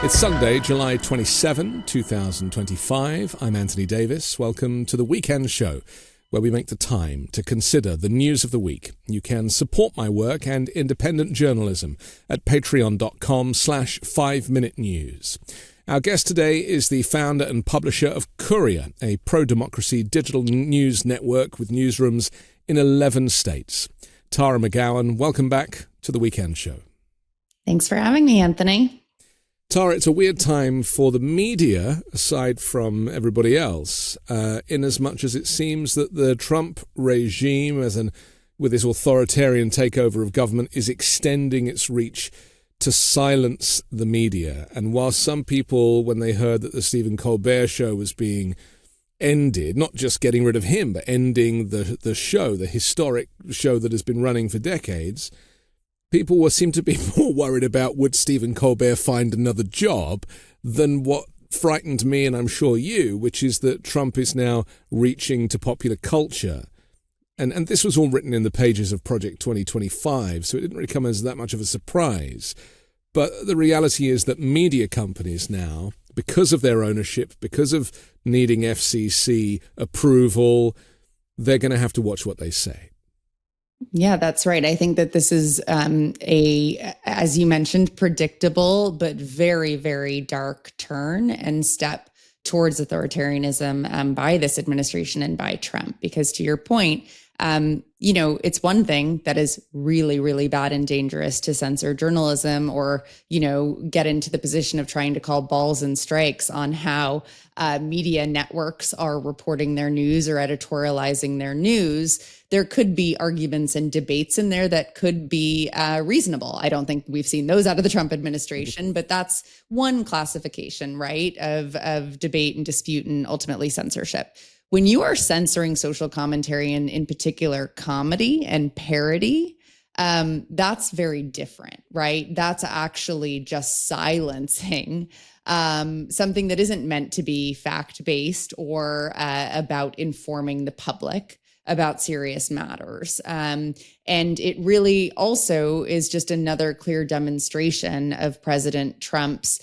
It's Sunday, July 27, 2025. I'm Anthony Davis. Welcome to the Weekend Show, where we make the time to consider the news of the week. You can support my work and independent journalism at patreon.com/5 Minute News. Our guest today is the founder and publisher of Courier, a pro-democracy digital news network with newsrooms in 11 states. Tara McGowan, welcome back to the Weekend Show. Thanks for having me, Anthony. Tara, it's a weird time for the media, aside from everybody else, in as much as it seems that the Trump regime, with this authoritarian takeover of government, is extending its reach to silence the media. And while some people, when they heard that the Stephen Colbert show was being ended, not just getting rid of him, but ending the show, the historic show that has been running for decades, people seem to be more worried about would Stephen Colbert find another job than what frightened me, and I'm sure you, which is that Trump is now reaching to popular culture. And this was all written in the pages of Project 2025, so it didn't really come as that much of a surprise. But the reality is that media companies now, because of their ownership, because of needing FCC approval, they're going to have to watch what they say. Yeah, that's right. I think that this is as you mentioned, predictable, but very, very dark turn and step towards authoritarianism by this administration and by Trump. Because to your point, it's one thing that is really, really bad and dangerous to censor journalism or, get into the position of trying to call balls and strikes on how media networks are reporting their news or editorializing their news. There could be arguments and debates in there that could be reasonable. I don't think we've seen those out of the Trump administration, but that's one classification, right, of debate and dispute and ultimately censorship. When you are censoring social commentary and in particular comedy and parody, that's very different, right? That's actually just silencing something that isn't meant to be fact-based or about informing the public about serious matters. And it really also is just another clear demonstration of President Trump's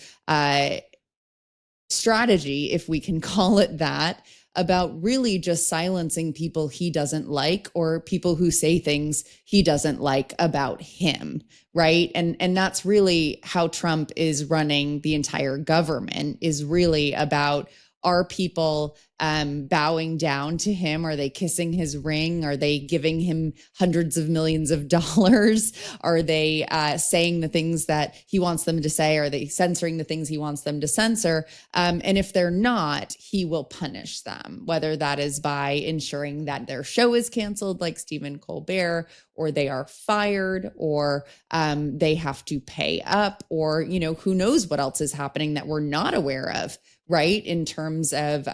strategy, if we can call it that, about really just silencing people he doesn't like or people who say things he doesn't like about him, right? And that's really how Trump is running the entire government, is really about, are people bowing down to him? Are they kissing his ring? Are they giving him hundreds of millions of dollars? Are they saying the things that he wants them to say? Are they censoring the things he wants them to censor? And if they're not, he will punish them, whether that is by ensuring that their show is canceled, like Stephen Colbert, or they are fired, or they have to pay up, or, who knows what else is happening that we're not aware of, right? In terms of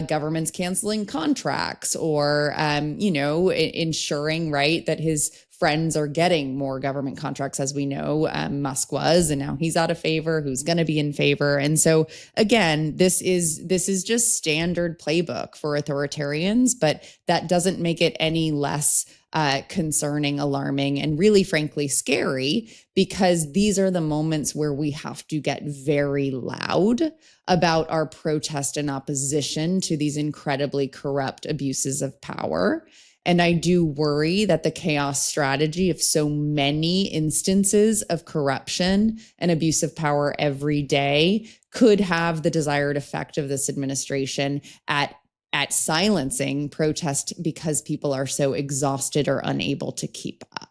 governments canceling contracts or, ensuring, right, that his friends are getting more government contracts. As we know, Musk was, and now he's out of favor, who's going to be in favor. And so again, this is just standard playbook for authoritarians, but that doesn't make it any less concerning, alarming, and really, frankly, scary, because these are the moments where we have to get very loud about our protest and opposition to these incredibly corrupt abuses of power. And I do worry that the chaos strategy of so many instances of corruption and abuse of power every day could have the desired effect of this administration at silencing protest because people are so exhausted or unable to keep up.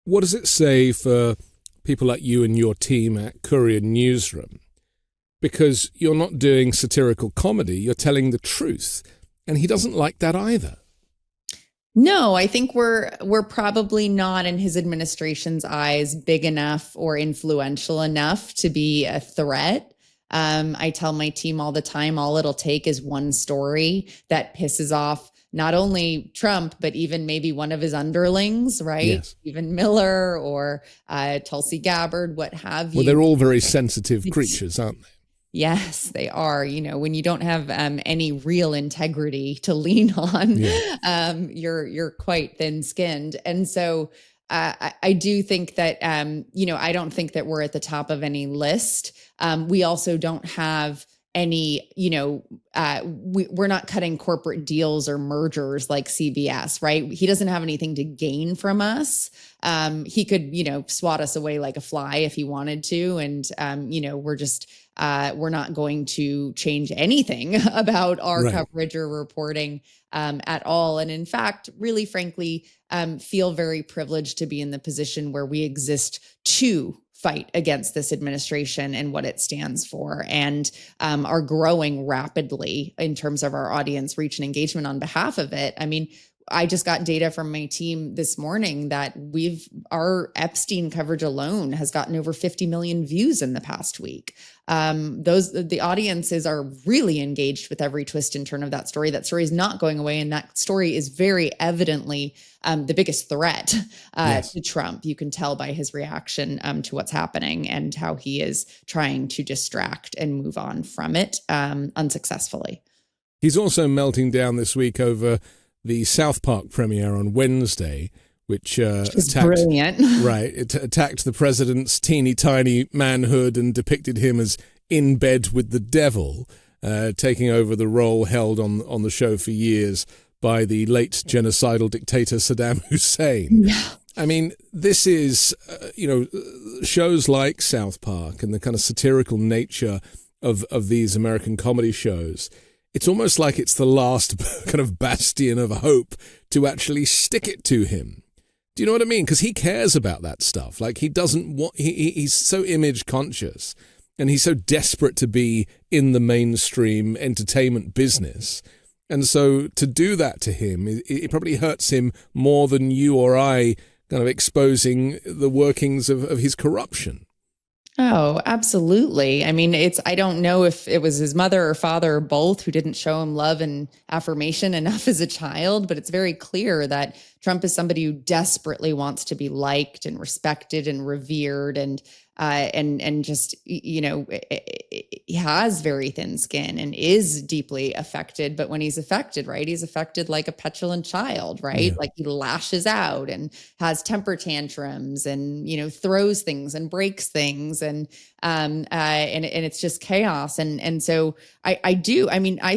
What does it say for people like you and your team at Courier Newsroom? Because you're not doing satirical comedy, you're telling the truth. And he doesn't like that either. No, I think we're probably not, in his administration's eyes, big enough or influential enough to be a threat. I tell my team all the time, all it'll take is one story that pisses off not only Trump, but even maybe one of his underlings, right? Yes. Even Miller or Tulsi Gabbard, what have you. Well, they're all very sensitive creatures, aren't they? Yes, they are. When you don't have any real integrity to lean on, you're quite thin-skinned. And so I do think that, I don't think that we're at the top of any list. We also don't have any, we're not cutting corporate deals or mergers like CBS, right? He doesn't have anything to gain from us. He could, swat us away like a fly if he wanted to. And, we're not going to change anything about our coverage or reporting at all. And in fact, really frankly, feel very privileged to be in the position where we exist to fight against this administration and what it stands for, and are growing rapidly in terms of our audience reach and engagement on behalf of it. I mean, I just got data from my team this morning that our Epstein coverage alone has gotten over 50 million views in the past week. The audiences are really engaged with every twist and turn of that story. That story is not going away, and that story is very evidently the biggest threat to Trump. You can tell by his reaction to what's happening and how he is trying to distract and move on from it unsuccessfully. He's also melting down this week over the South Park premiere on Wednesday, which attacked the president's teeny tiny manhood and depicted him as in bed with the devil, taking over the role held on the show for years by the late genocidal dictator Saddam Hussein. Yeah. I mean, this is, shows like South Park and the kind of satirical nature of these American comedy shows. It's almost like it's the last kind of bastion of hope to actually stick it to him. Do you know what I mean? Because he cares about that stuff. Like, he doesn't want, he's so image conscious, and he's so desperate to be in the mainstream entertainment business. And so to do that to him, it probably hurts him more than you or I kind of exposing the workings of his corruption. Oh, absolutely. I mean, I don't know if it was his mother or father or both who didn't show him love and affirmation enough as a child, but it's very clear that Trump is somebody who desperately wants to be liked and respected and revered, and just, he has very thin skin and is deeply affected. But when he's affected, right, he's affected like a petulant child, right? Yeah. Like, he lashes out and has temper tantrums and, throws things and breaks things. And it's just chaos. And so I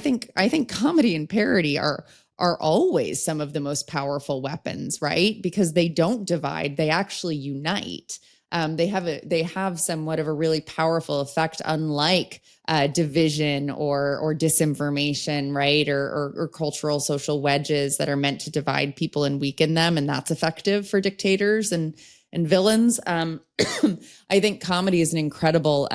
think comedy and parody are always some of the most powerful weapons, right? Because they don't divide, they actually unite. They have somewhat of a really powerful effect, unlike division or disinformation, right? Or cultural social wedges that are meant to divide people and weaken them. And that's effective for dictators and villains. I think comedy is an incredible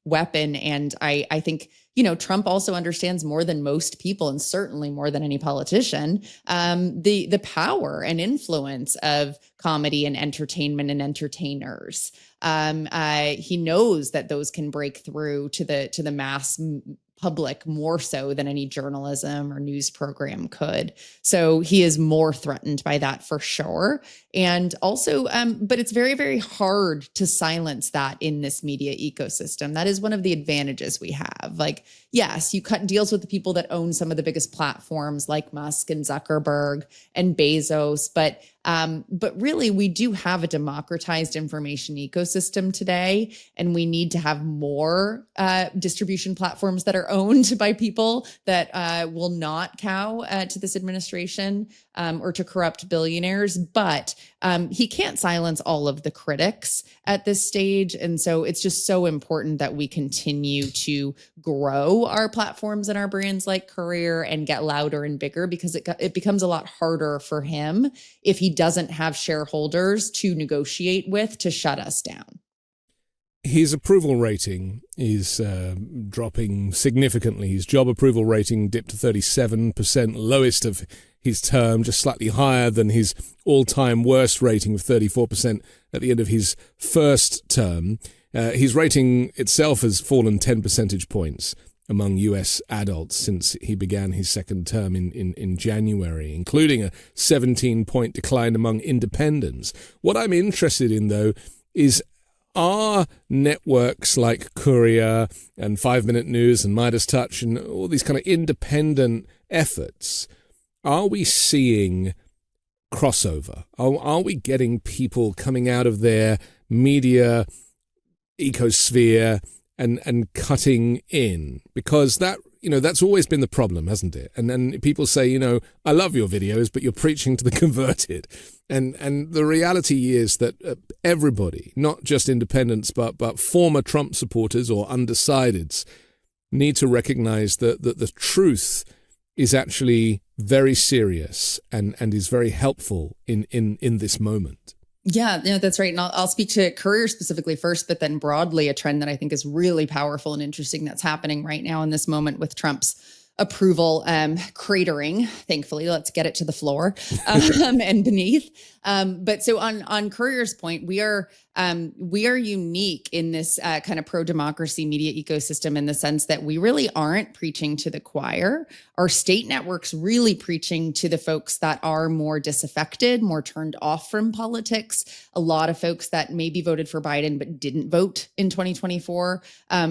weapon. And I think, Trump also understands more than most people, and certainly more than any politician, the power and influence of comedy and entertainment and entertainers. He knows that those can break through to the mass public more so than any journalism or news program could. So he is more threatened by that for sure. And also, but it's very, very hard to silence that in this media ecosystem. That is one of the advantages we have. Like, yes, you cut deals with the people that own some of the biggest platforms like Musk and Zuckerberg and Bezos, but really, we do have a democratized information ecosystem today, and we need to have more distribution platforms that are owned by people that will not cow to this administration or to corrupt billionaires. But he can't silence all of the critics at this stage. And so it's just so important that we continue to grow our platforms and our brands like Courier and get louder and bigger, because it becomes a lot harder for him if he doesn't have shareholders to negotiate with to shut us down. His approval rating is dropping significantly. His job approval rating dipped to 37%, lowest of his term, just slightly higher than his all-time worst rating of 34% at the end of his first term. His rating itself has fallen 10 percentage points among U.S. adults since he began his second term in January, including a 17-point decline among independents. What I'm interested in, though, is, are networks like Courier and 5 Minute News and Midas Touch and all these kind of independent efforts, are we seeing crossover? Are we getting people coming out of their media ecosphere and cutting in? Because that's always been the problem, hasn't it? And then people say, I love your videos, but you're preaching to the converted. And the reality is that everybody, not just independents, but former Trump supporters or undecideds, need to recognize that the truth is actually very serious and is very helpful in this moment. Yeah, no, that's right. And I'll speak to Courier specifically first, but then broadly a trend that I think is really powerful and interesting that's happening right now in this moment with Trump's approval cratering. Thankfully, let's get it to the floor and beneath. But so on Courier's point, we are unique in this kind of pro-democracy media ecosystem in the sense that we really aren't preaching to the choir. Our state network's really preaching to the folks that are more disaffected, more turned off from politics. A lot of folks that maybe voted for Biden but didn't vote in 2024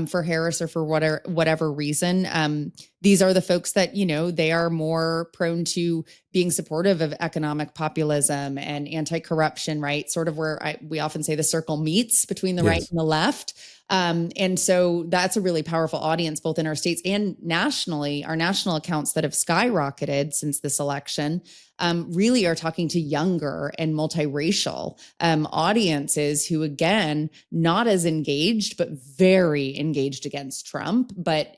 for Harris or for whatever reason. These are the folks that, they are more prone to being supportive of economic populism and anti-corruption, right? Sort of where we often say the circle meets between the right and the left. And so that's a really powerful audience, both in our states and nationally. Our national accounts that have skyrocketed since this election really are talking to younger and multiracial audiences who, again, not as engaged, but very engaged against Trump. But,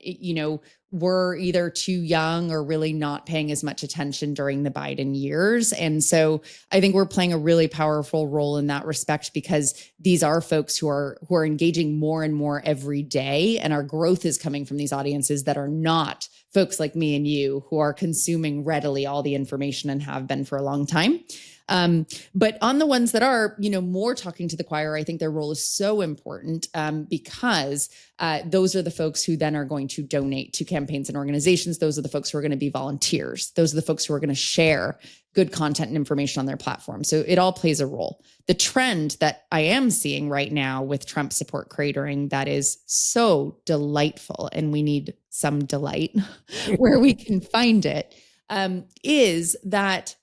were either too young or really not paying as much attention during the Biden years. And so I think we're playing a really powerful role in that respect, because these are folks who are engaging more and more every day. And our growth is coming from these audiences that are not folks like me and you, who are consuming readily all the information and have been for a long time. But on the ones that are, more talking to the choir, I think their role is so important because those are the folks who then are going to donate to campaigns and organizations. Those are the folks who are going to be volunteers. Those are the folks who are going to share good content and information on their platform. So it all plays a role. The trend that I am seeing right now with Trump support cratering that is so delightful, and we need some delight where we can find it, is that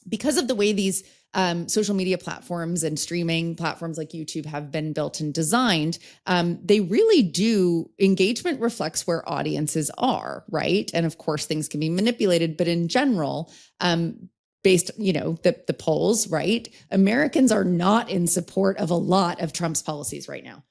because of the way these social media platforms and streaming platforms like YouTube have been built and designed, they really do, engagement reflects where audiences are, right? And of course, things can be manipulated, but in general, based, the polls, right? Americans are not in support of a lot of Trump's policies right now.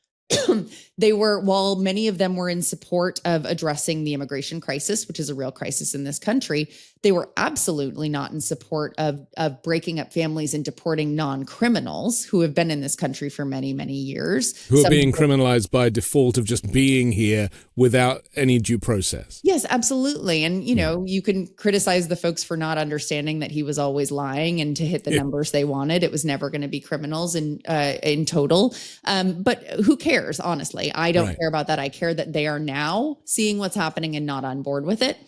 They were, while many of them were in support of addressing the immigration crisis, which is a real crisis in this country, they were absolutely not in support of breaking up families and deporting non-criminals who have been in this country for many, many years. Who are being criminalized by default of just being here without any due process. Yes, absolutely. And, you can criticize the folks for not understanding that he was always lying, and to hit the numbers they wanted, it was never going to be criminals in total. But who cares, honestly? I don't care about that. I care that they are now seeing what's happening and not on board with it.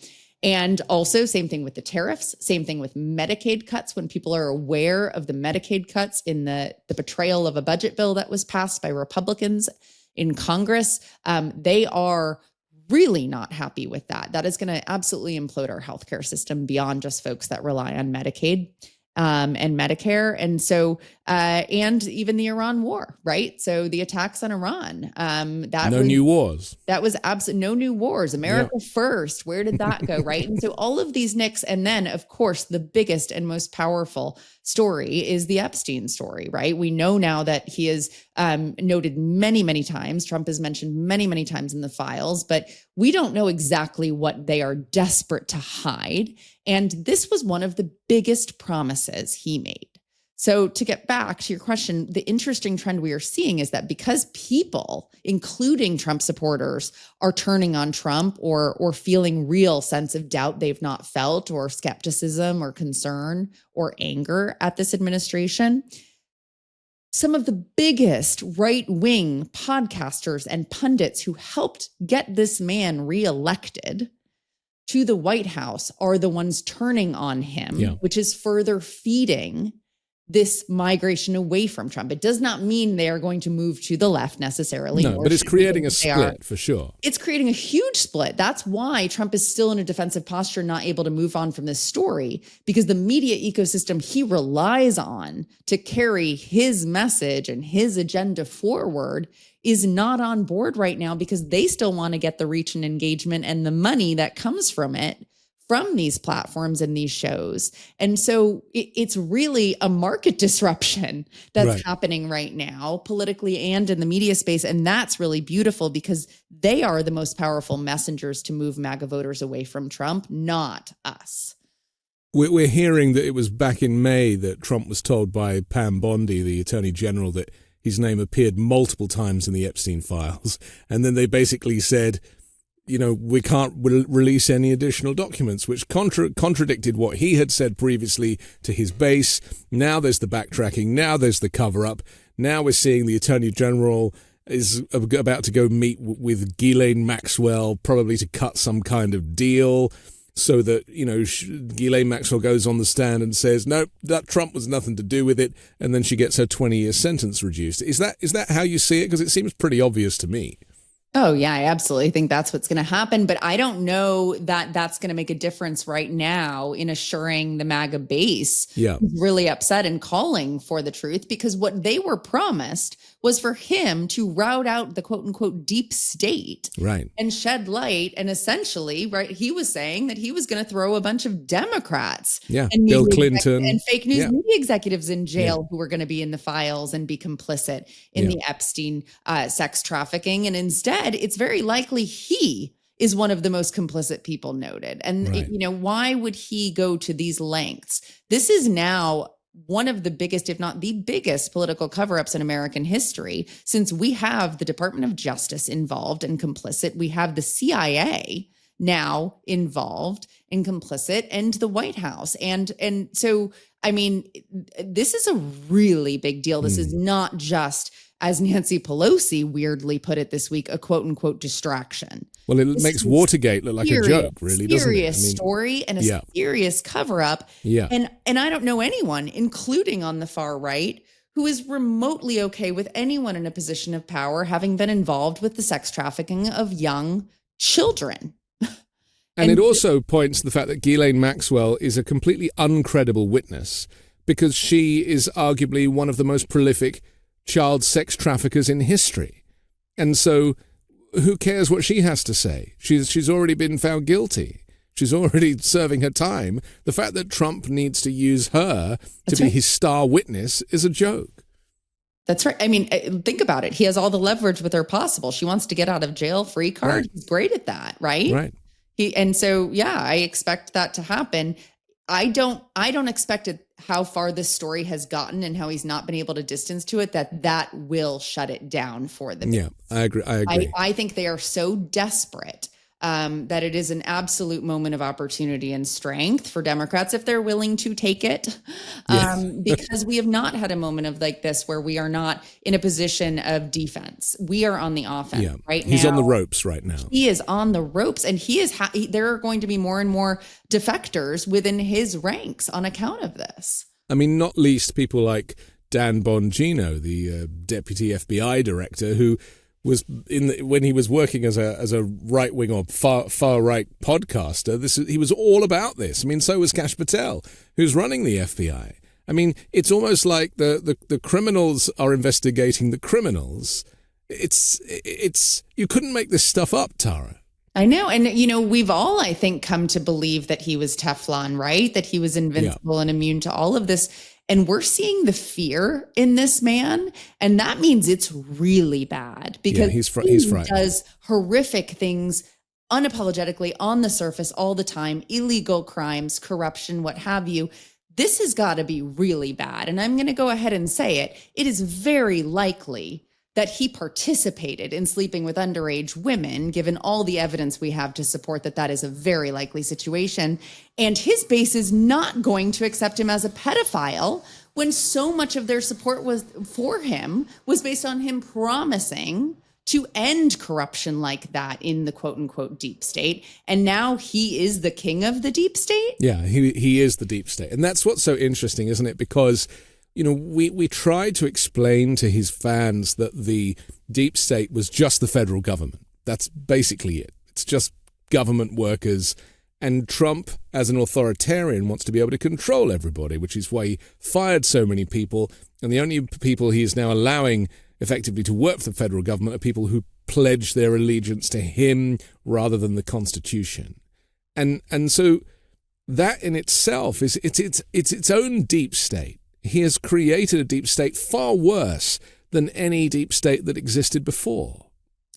And also, same thing with the tariffs, same thing with Medicaid cuts. When people are aware of the Medicaid cuts in the betrayal of a budget bill that was passed by Republicans in Congress, they are really not happy with that. That is going to absolutely implode our healthcare system beyond just folks that rely on Medicaid and Medicare. And so, and even the Iran war, right? So the attacks on Iran, new wars. That was absolutely no new wars. America first. Where did that go? Right. And so all of these nicks. And then, of course, the biggest and most powerful story is the Epstein story, right? We know now that he is noted many, many times. Trump has mentioned many, many times in the files, but we don't know exactly what they are desperate to hide. And this was one of the biggest promises he made. So to get back to your question, the interesting trend we are seeing is that because people, including Trump supporters, are turning on Trump or feeling real sense of doubt they've not felt, or skepticism or concern or anger at this administration, some of the biggest right-wing podcasters and pundits who helped get this man reelected to the White House are the ones turning on him, which is further feeding this migration away from Trump. It does not mean they are going to move to the left necessarily. No, but it's creating a split for sure. It's creating a huge split. That's why Trump is still in a defensive posture, not able to move on from this story, because the media ecosystem he relies on to carry his message and his agenda forward is not on board right now, because they still want to get the reach and engagement and the money that comes from it, from these platforms and these shows. And so it's really a market disruption that's happening right now, politically and in the media space. And that's really beautiful, because they are the most powerful messengers to move MAGA voters away from Trump, not us. We're hearing that it was back in May that Trump was told by Pam Bondi, the Attorney General, that his name appeared multiple times in the Epstein Files. And then they basically said, we can't release any additional documents, which contradicted what he had said previously to his base. Now there's the backtracking. Now there's the cover-up. Now we're seeing the Attorney General is about to go meet with Ghislaine Maxwell, probably to cut some kind of deal, so that, Ghislaine Maxwell goes on the stand and says, no, that Trump was nothing to do with it, and then she gets her 20-year sentence reduced. Is that how you see it? Because it seems pretty obvious to me. Oh, yeah, I absolutely think that's what's going to happen. But I don't know that that's going to make a difference right now in assuring the MAGA base really upset and calling for the truth, because what they were promised was for him to rout out the quote unquote deep state and shed light. And essentially, he was saying that he was going to throw a bunch of Democrats and Bill Clinton and fake news media executives in jail who were going to be in the files and be complicit in the Epstein sex trafficking. And instead, it's very likely he is one of the most complicit people noted. And, why would he go to these lengths? This is now one of the biggest, if not the biggest, political cover-ups in American history, since we have the Department of Justice involved and complicit. We have the CIA now involved and complicit, and the White House. And so, I mean, this is a really big deal. This is not just, as Nancy Pelosi weirdly put it this week, a quote unquote distraction. Well, it makes Watergate look like a joke, really, doesn't it? Serious story and a serious cover up. And I don't know anyone, including on the far right, who is remotely okay with anyone in a position of power having been involved with the sex trafficking of young children. And it also points to the fact that Ghislaine Maxwell is a completely uncredible witness, because she is arguably one of the most prolific child sex traffickers in history. And so who cares what she has to say? She's already been found guilty. She's already serving her time. The fact that Trump needs to use her to be his star witness is a joke. That's right. I mean, think about it. He has all the leverage with her possible. She wants to get out of jail free card. Right. He's great at that, right? Right. And so, I expect that to happen. I don't expect it, how far this story has gotten and how he's not been able to distance to it, that will shut it down for them. Yeah, I agree. I think they are so desperate that it is an absolute moment of opportunity and strength for Democrats if they're willing to take it. Because we have not had a moment of like this where we are not in a position of defense. We are on the offense right now. He's on the ropes right now. He is on the ropes, and he is. There are going to be more and more defectors within his ranks on account of this. I mean, not least people like Dan Bongino, the deputy FBI director, who was when he was working as a right wing or far right podcaster. He was all about this. I mean, so was Kash Patel, who's running the FBI. I mean, it's almost like the criminals are investigating the criminals. It's you couldn't make this stuff up, Tara. I know. And, we've all, I think, come to believe that he was Teflon, right? That he was invincible and immune to all of this. And we're seeing the fear in this man. And that means it's really bad, because he's he does horrific things unapologetically on the surface all the time, illegal crimes, corruption, what have you. This has got to be really bad. And I'm going to go ahead and say it. It is very likely that he participated in sleeping with underage women, given all the evidence we have to support that is a very likely situation. And his base is not going to accept him as a pedophile when so much of their support was based on him promising to end corruption like that in the quote unquote deep state. And now he is the king of the deep state. Yeah, he is the deep state. And that's what's so interesting, isn't it? Because we tried to explain to his fans that the deep state was just the federal government. That's basically it. It's just government workers. And Trump, as an authoritarian, wants to be able to control everybody, which is why he fired so many people. And the only people he is now allowing effectively to work for the federal government are people who pledge their allegiance to him rather than the Constitution. And so that in itself is its own deep state. He has created a deep state far worse than any deep state that existed before.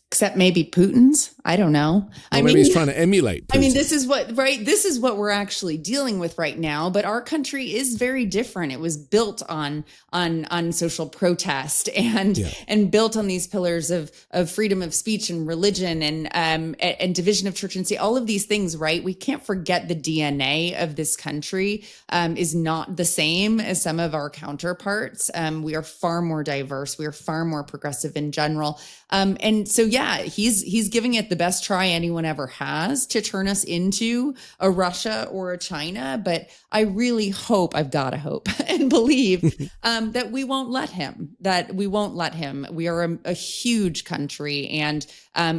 Except maybe Putin's. I don't know. Maybe he's trying to emulate Putin. This is what we're actually dealing with right now. But our country is very different. It was built on social protest and built on these pillars of freedom of speech and religion and division of church and state. All of these things, right? We can't forget the DNA of this country is not the same as some of our counterparts. We are far more diverse. We are far more progressive in general. And so, he's giving it the best try anyone ever has to turn us into a Russia or a China. But I really hope, I've got to hope and believe that we won't let him, We are a huge country, and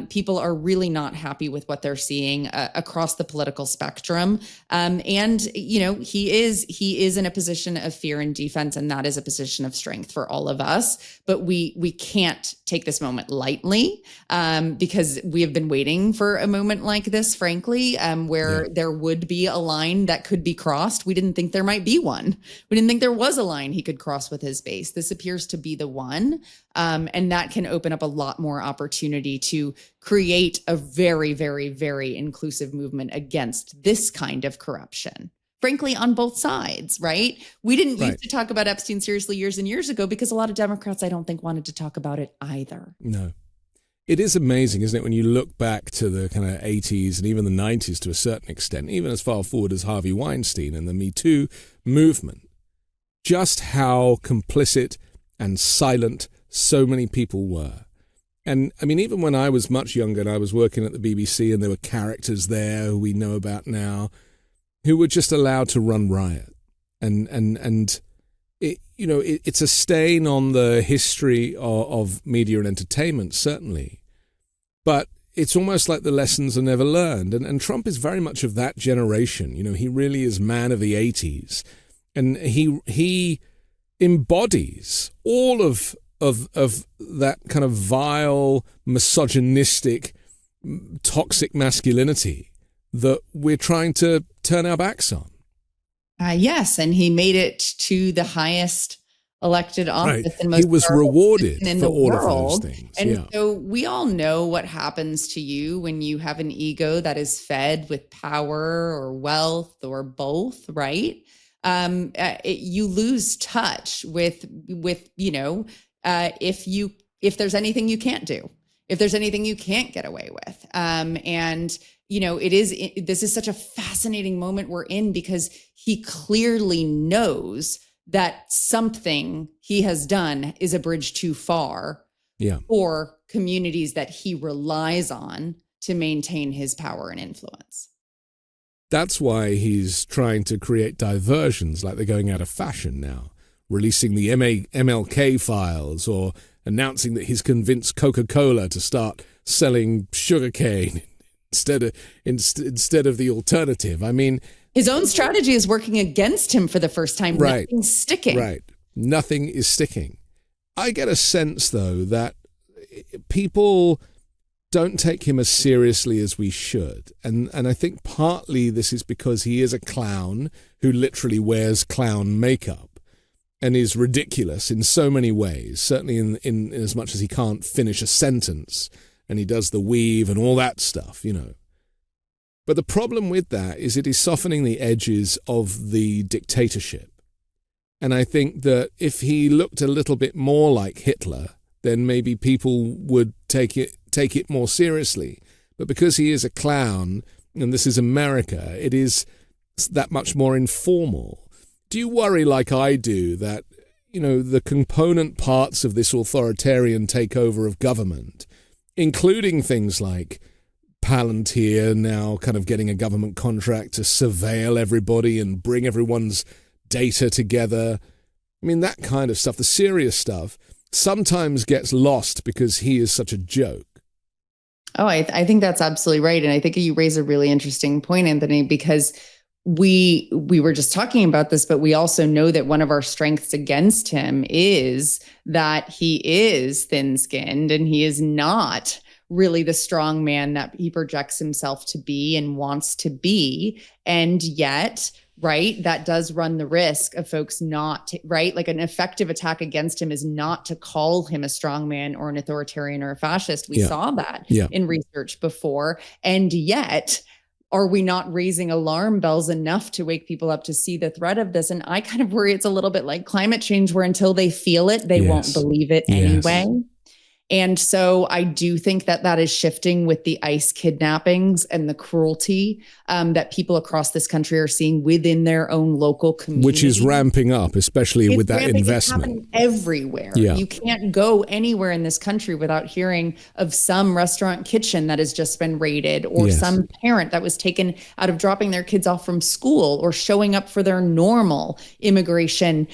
people are really not happy with what they're seeing across the political spectrum. He is in a position of fear and defense, and that is a position of strength for all of us. But we can't take this moment lightly, because we have been waiting for a moment like this, frankly, where there would be a line that could be crossed. We didn't think there might be one. We didn't think there was a line he could cross with his base. This appears to be the one. And that can open up a lot more opportunity to create a very, very, very inclusive movement against this kind of corruption. Frankly, on both sides, right? We didn't used to talk about Epstein seriously years and years ago because a lot of Democrats, I don't think, wanted to talk about it either. No. It is amazing, isn't it, when you look back to the kind of 80s and even the 90s to a certain extent, even as far forward as Harvey Weinstein and the Me Too movement, just how complicit and silent so many people were. And I mean, even when I was much younger and I was working at the BBC and there were characters there who we know about now who were just allowed to run riot. And it, it's a stain on the history of media and entertainment, certainly. But it's almost like the lessons are never learned. And Trump is very much of that generation. He really is man of the 80s. And he embodies all of that kind of vile, misogynistic, toxic masculinity that we're trying to turn our backs on. Yes, and he made it to the highest elected office and most he was rewarded in for the all world. of those things. And so we all know what happens to you when you have an ego that is fed with power or wealth or both, right? You lose touch with if there's anything you can't do, if there's anything you can't get away with. This is such a fascinating moment we're in because he clearly knows that something he has done is a bridge too far for communities that he relies on to maintain his power and influence. That's why he's trying to create diversions like they're going out of fashion now, releasing the MLK files or announcing that he's convinced Coca-Cola to start selling sugarcane instead of the alternative. I mean, his own strategy is working against him for the first time. Right. Nothing's sticking. Right. Nothing is sticking. I get a sense, though, that people don't take him as seriously as we should. And I think partly this is because he is a clown who literally wears clown makeup and is ridiculous in so many ways, certainly in as much as he can't finish a sentence and he does the weave and all that stuff, But the problem with that is it is softening the edges of the dictatorship. And I think that if he looked a little bit more like Hitler, then maybe people would take it more seriously. But because he is a clown, and this is America, it is that much more informal. Do you worry, like I do, that, the component parts of this authoritarian takeover of government, including things like Palantir now kind of getting a government contract to surveil everybody and bring everyone's data together, I mean, that kind of stuff, the serious stuff, sometimes gets lost because he is such a joke. Oh, I think that's absolutely right. And I think you raise a really interesting point, Anthony, because we were just talking about this, but we also know that one of our strengths against him is that he is thin-skinned and he is not really the strong man that he projects himself to be and wants to be. And yet, right, that does run the risk of folks not, right? Like an effective attack against him is not to call him a strong man or an authoritarian or a fascist. We saw that in research before. And yet, are we not raising alarm bells enough to wake people up to see the threat of this? And I kind of worry it's a little bit like climate change, where until they feel it, they won't believe it anyway. And so I do think that that is shifting with the ICE kidnappings and the cruelty that people across this country are seeing within their own local community. Which is ramping up, especially with that investment. It's everywhere. Yeah. You can't go anywhere in this country without hearing of some restaurant kitchen that has just been raided, or some parent that was taken out of dropping their kids off from school or showing up for their normal immigration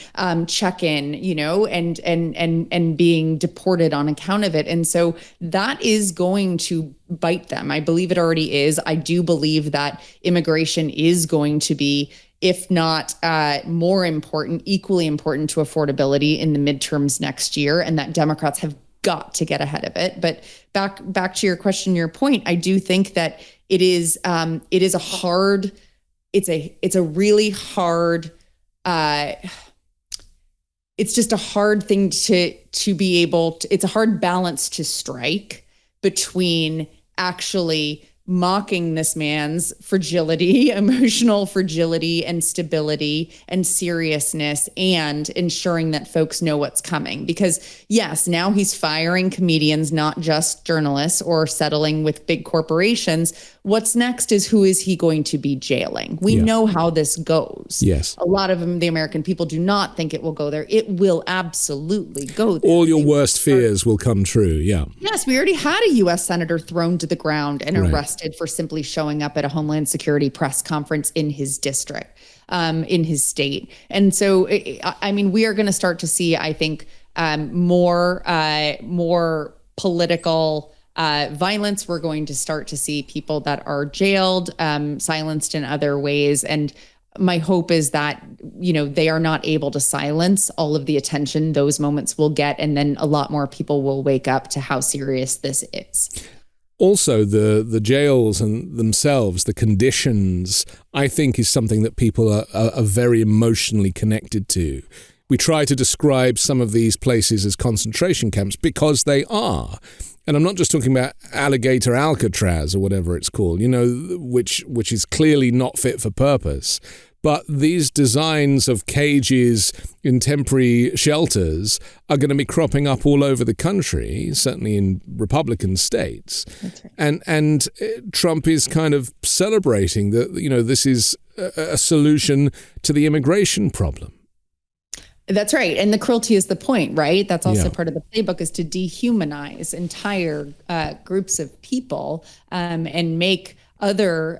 check-in, you know, and being deported on account of it. And so that is going to bite them. I believe it already is. I do believe that immigration is going to be, if not more important, equally important to affordability in the midterms next year, and that Democrats have got to get ahead of it. But back to your question, your point, I do think that it is a hard, it's a really hard, it's just a hard thing to be able to, it's a hard balance to strike between actually mocking this man's fragility, emotional fragility and stability and seriousness, and ensuring that folks know what's coming. Because yes, now he's firing comedians, not just journalists, or settling with big corporations. What's next is, who is he going to be jailing? We know how this goes. Yes. A lot of them, the American people, do not think it will go there. It will absolutely go there. All your worst fears will come true. Yeah. Yes, we already had a U.S. senator thrown to the ground and arrested for simply showing up at a Homeland Security press conference in his district, in his state. And so, I mean, we are going to start to see, I think, more political violence. We're going to start to see people that are jailed, silenced in other ways. And my hope is that, you know, they are not able to silence all of the attention those moments will get. And then a lot more people will wake up to how serious this is. Also, the jails and themselves, the conditions, I think is something that people are very emotionally connected to. We try to describe some of these places as concentration camps because they are. And I'm not just talking about Alligator Alcatraz or whatever it's called, you know, which is clearly not fit for purpose. But these designs of cages in temporary shelters are going to be cropping up all over the country, certainly in Republican states. That's right. And Trump is kind of celebrating that, you know, this is a solution to the immigration problem. That's right. And the cruelty is the point, right? That's also part of the playbook, is to dehumanize entire groups of people and make other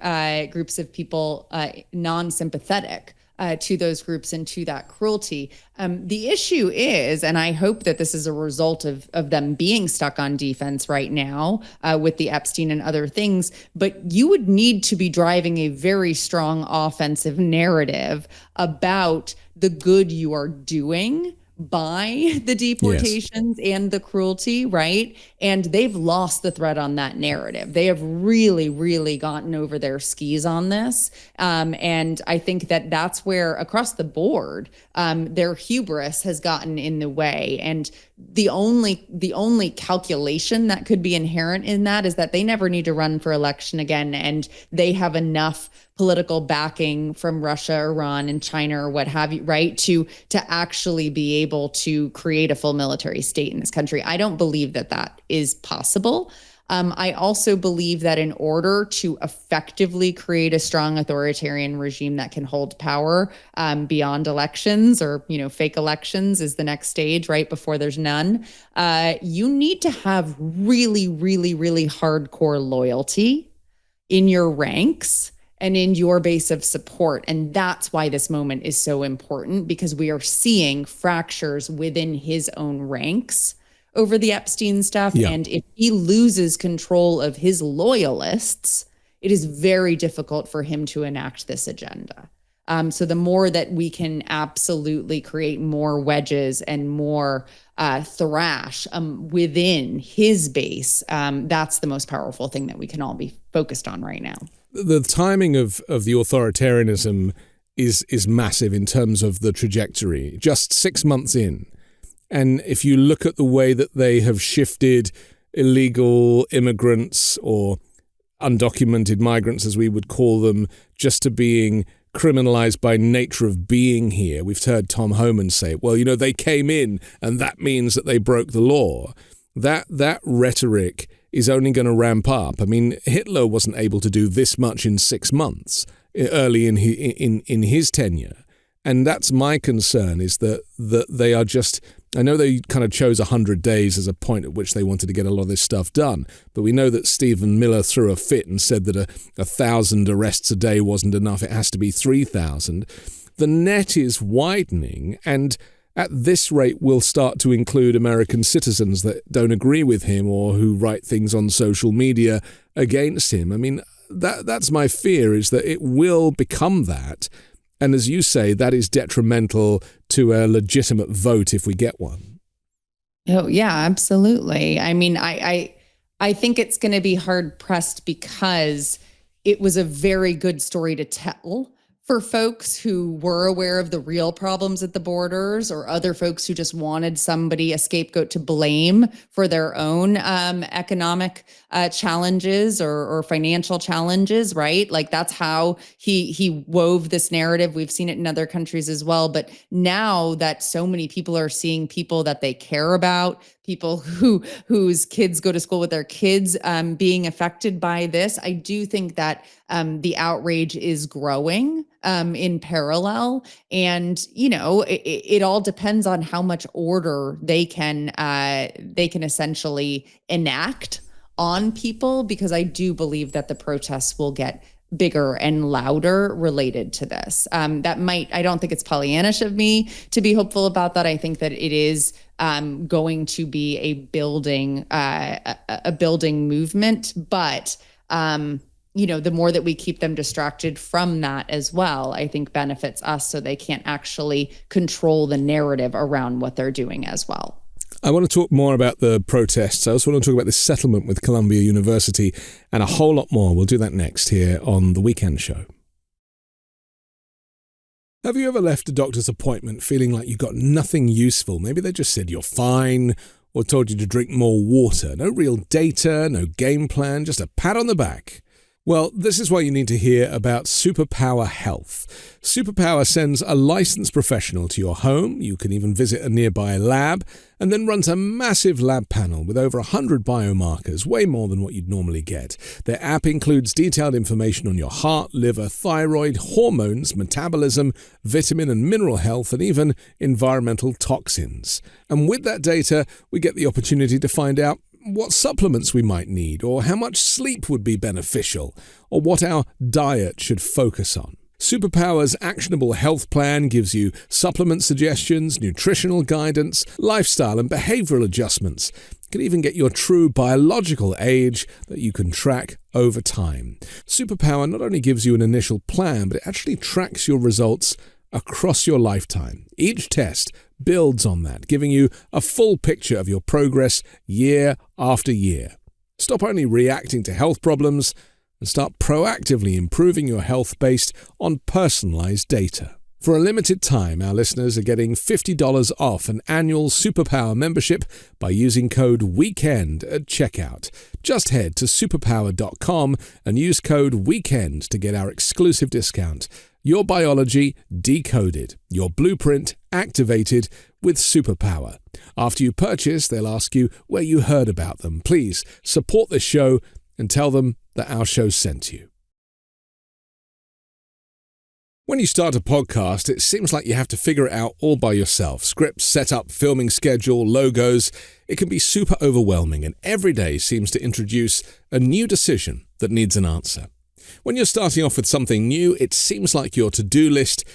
groups of people non-sympathetic to those groups and to that cruelty. The issue is, and I hope that this is a result of them being stuck on defense right now with the Epstein and other things, but you would need to be driving a very strong offensive narrative about the good you are doing by the deportations and the cruelty, right? And they've lost the thread on that narrative. They have really, really gotten over their skis on this. And I think that that's where, across the board, their hubris has gotten in the way. And the only calculation that could be inherent in that is that they never need to run for election again. And they have enough political backing from Russia, Iran, and China, or what have you, right, to actually be able to create a full military state in this country. I don't believe that that is possible. I also believe that in order to effectively create a strong authoritarian regime that can hold power beyond elections, or, you know, fake elections is the next stage, right, before there's none, you need to have really, really, really hardcore loyalty in your ranks. and in your base of support. And that's why this moment is so important, because we are seeing fractures within his own ranks over the Epstein stuff. Yeah. And if he loses control of his loyalists, it is very difficult for him to enact this agenda. So the more that we can absolutely create more wedges and more thrash within his base, that's the most powerful thing that we can all be focused on right now. The timing of the authoritarianism is massive in terms of the trajectory. Just 6 months in. And if you look at the way that they have shifted illegal immigrants, or undocumented migrants, as we would call them, just to being criminalized by nature of being here. We've heard Tom Homan say, well, they came in and that means that they broke the law. That rhetoric is only going to ramp up. I mean, Hitler wasn't able to do this much in 6 months early in his tenure. And that's my concern, is that they are just, I know they kind of chose 100 days as a point at which they wanted to get a lot of this stuff done, but we know that Stephen Miller threw a fit and said that 1,000 arrests a day wasn't enough. It has to be 3,000. The net is widening, and at this rate we'll start to include American citizens that don't agree with him or who write things on social media against him. I mean, that's my fear, is that it will become that. And as you say, that is detrimental to a legitimate vote if we get one. Oh, yeah, absolutely. I mean, I think it's going to be hard pressed, because it was a very good story to tell for folks who were aware of the real problems at the borders, or other folks who just wanted a scapegoat to blame for their own economic challenges or financial challenges, right? Like, that's how he wove this narrative. We've seen it in other countries as well. But now that so many people are seeing people that they care about, people whose kids go to school with their kids being affected by this, I do think that the outrage is growing in parallel. And, it all depends on how much order they can essentially enact on people, because I do believe that the protests will get bigger and louder related to this. I don't think it's Pollyannish of me to be hopeful about that. I think that it is going to be a building movement, but the more that we keep them distracted from that as well, I think benefits us, so they can't actually control the narrative around what they're doing as well. I want to talk more about the protests. I also want to talk about this settlement with Columbia University and a whole lot more. We'll do that next here on The Weekend Show. Have you ever left a doctor's appointment feeling like you got nothing useful? Maybe they just said you're fine, or told you to drink more water. No real data, no game plan, just a pat on the back. Well, this is why you need to hear about Superpower Health. Superpower sends a licensed professional to your home. You can even visit a nearby lab, and then runs a massive lab panel with over 100 biomarkers, way more than what you'd normally get. Their app includes detailed information on your heart, liver, thyroid, hormones, metabolism, vitamin and mineral health, and even environmental toxins. And with that data, we get the opportunity to find out what supplements we might need, or how much sleep would be beneficial, or what our diet should focus on. Superpower's actionable health plan gives you supplement suggestions, nutritional guidance, lifestyle and behavioral adjustments. You can even get your true biological age that you can track over time. Superpower not only gives you an initial plan, but it actually tracks your results across your lifetime. Each test builds on that, giving you a full picture of your progress year after year. Stop only reacting to health problems and start proactively improving your health based on personalized data. For a limited time, our listeners are getting $50 off an annual Superpower membership by using code WEEKEND at checkout. Just head to superpower.com and use code WEEKEND to get our exclusive discount. Your biology decoded, your blueprint activated with Superpower. After you purchase, they'll ask you where you heard about them. Please support this show and tell them that our show sent you. When you start a podcast, it seems like you have to figure it out all by yourself. Scripts, setup, filming schedule, logos. It can be super overwhelming, and every day seems to introduce a new decision that needs an answer. When you're starting off with something new, it seems like your to-do list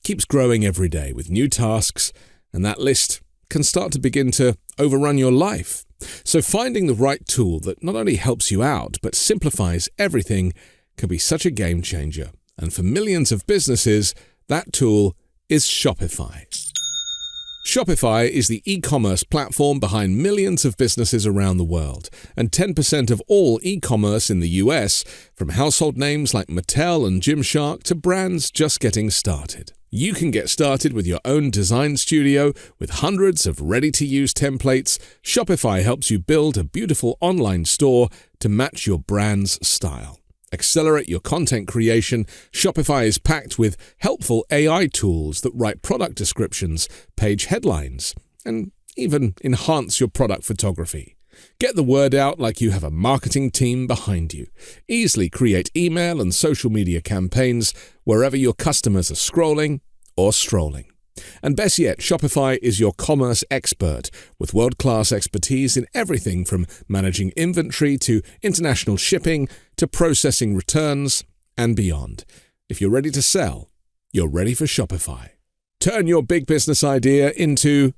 keeps growing every day with new tasks, and that list can start to begin to overrun your life. So finding the right tool that not only helps you out, but simplifies everything can be such a game changer. And for millions of businesses, that tool is Shopify. Shopify is the e-commerce platform behind millions of businesses around the world, and 10% of all e-commerce in the US, from household names like Mattel and Gymshark to brands just getting started. You can get started with your own design studio with hundreds of ready-to-use templates. Shopify helps you build a beautiful online store to match your brand's style. Accelerate your content creation. Shopify is packed with helpful AI tools that write product descriptions, page headlines, and even enhance your product photography. Get the word out like you have a marketing team behind you. Easily create email and social media campaigns wherever your customers are scrolling or strolling. And best yet, Shopify is your commerce expert with world-class expertise in everything from managing inventory to international shipping to processing returns and beyond. If you're ready to sell, you're ready for Shopify. Turn your big business idea into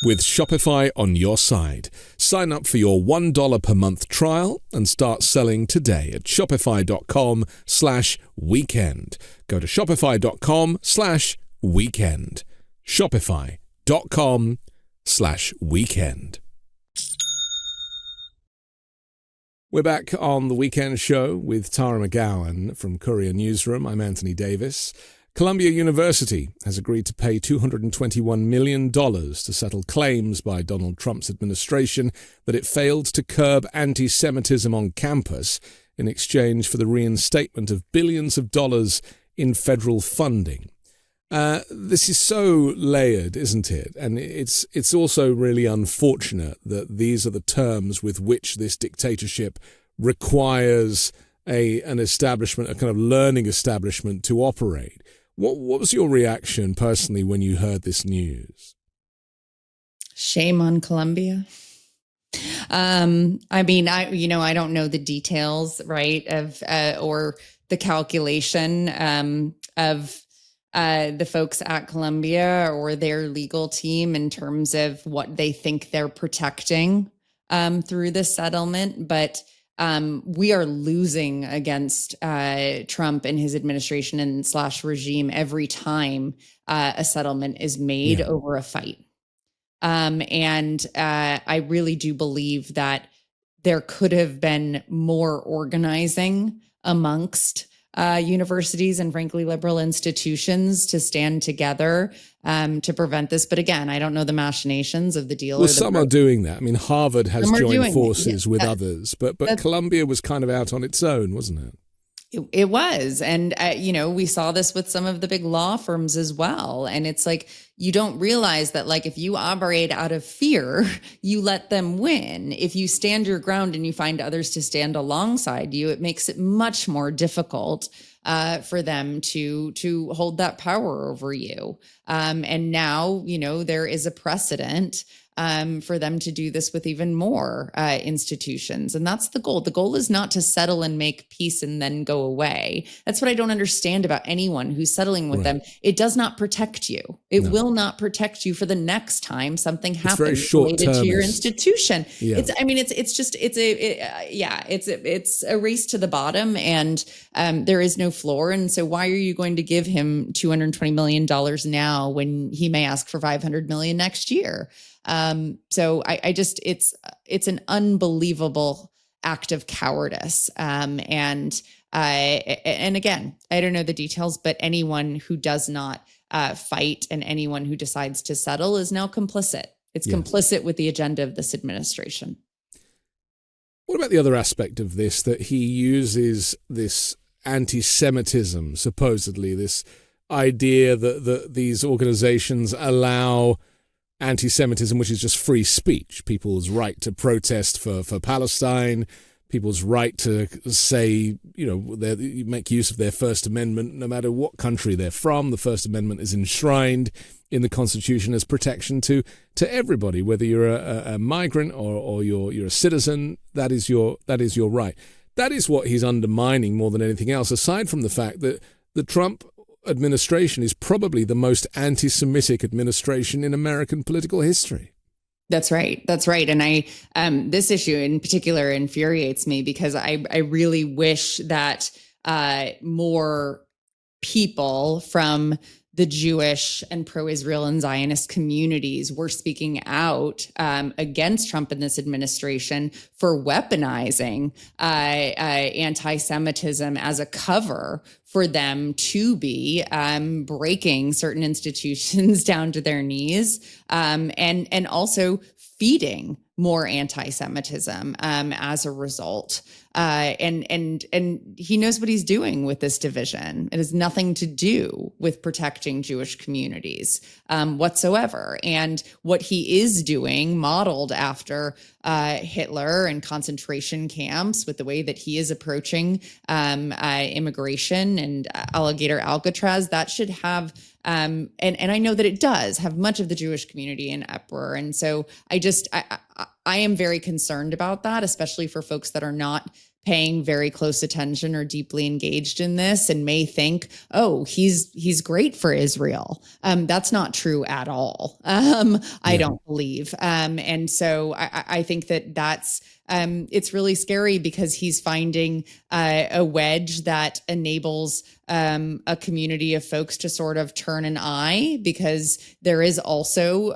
with Shopify on your side. Sign up for your $1 per month trial and start selling today at shopify.com/weekend. Go to shopify.com/weekend. Shopify.com/weekend. We're back on the weekend show with Tara McGowan from Courier Newsroom. I'm Anthony Davis. Columbia University has agreed to pay $221 million to settle claims by Donald Trump's administration that it failed to curb anti-Semitism on campus in exchange for the reinstatement of billions of dollars in federal funding. This is so layered, isn't it? And it's also really unfortunate that these are the terms with which this dictatorship requires an establishment, a kind of learning establishment, to operate. What was your reaction personally when you heard this news? Shame on Columbia. I mean, I don't know the details, right, of or the calculation of the folks at Columbia or their legal team in terms of what they think they're protecting through this settlement, but we are losing against Trump and his administration and / regime every time a settlement is made over a fight. And I really do believe that there could have been more organizing amongst universities and frankly liberal institutions to stand together to prevent this. But again, I don't know the machinations of the deal. Well, some are doing that. I mean, Harvard has joined forces with others, but Columbia was kind of out on its own, wasn't it? It was. And, we saw this with some of the big law firms as well. And it's like, you don't realize that, like, if you operate out of fear, you let them win. If you stand your ground and you find others to stand alongside you, it makes it much more difficult for them to hold that power over you. And now, there is a precedent for them to do this with even more institutions. And that's the goal. The goal is not to settle and make peace and then go away. That's what I don't understand about anyone who's settling with them. It does not protect you. It will not protect you for the next time something happens related to your institution. Yeah. It's a race to the bottom, and there is no floor. And so why are you going to give him $220 million now when he may ask for $500 million next year? So it's an unbelievable act of cowardice. And again, I don't know the details, but anyone who does not fight and anyone who decides to settle is now complicit. It's complicit with the agenda of this administration. What about the other aspect of this, that he uses this anti-Semitism, supposedly, this idea that these organizations allow anti-Semitism, which is just free speech, people's right to protest for Palestine, people's right to say, make use of their First Amendment, no matter what country they're from. The First Amendment is enshrined in the Constitution as protection to everybody, whether you're a migrant or you're a citizen. That is your right. that is what he's undermining more than anything else, aside from the fact that the Trump administration is probably the most anti-Semitic administration in American political history. That's right. That's right. And this issue in particular infuriates me because I really wish that more people from the Jewish and pro-Israel and Zionist communities were speaking out against Trump and this administration for weaponizing anti-Semitism as a cover for them to be breaking certain institutions down to their knees, and also feeding more anti-Semitism as a result. And he knows what he's doing with this division. It has nothing to do with protecting Jewish communities whatsoever. And what he is doing, modeled after Hitler and concentration camps, with the way that he is approaching immigration and alligator Alcatraz, that should have and I know that it does have much of the Jewish community in uproar. And so I am very concerned about that, especially for folks that are not paying very close attention or deeply engaged in this and may think, oh, he's great for Israel. That's not true at all. I don't believe. And so I think that's it's really scary because he's finding a wedge that enables a community of folks to sort of turn an eye, because there is also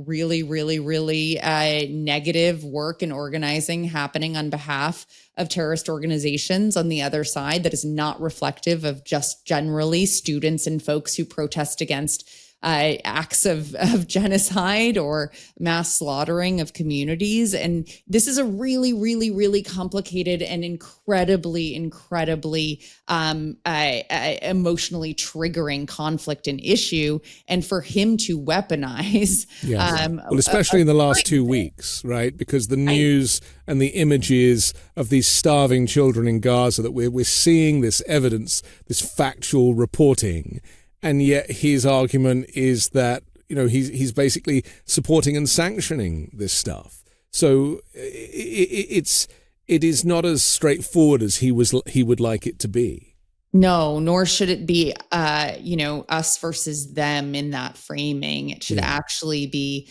really, really, really negative work and organizing happening on behalf of terrorist organizations on the other side that is not reflective of just generally students and folks who protest against acts of genocide or mass slaughtering of communities. And this is a really, really, really complicated and incredibly emotionally triggering conflict and issue. And for him to weaponize. Well, especially in the last 2 weeks, right? Because the news and the images of these starving children in Gaza, that we're seeing this evidence, this factual reporting. And yet his argument is that, he's basically supporting and sanctioning this stuff. So it is not as straightforward as he would like it to be. No, nor should it be, us versus them in that framing. It should actually be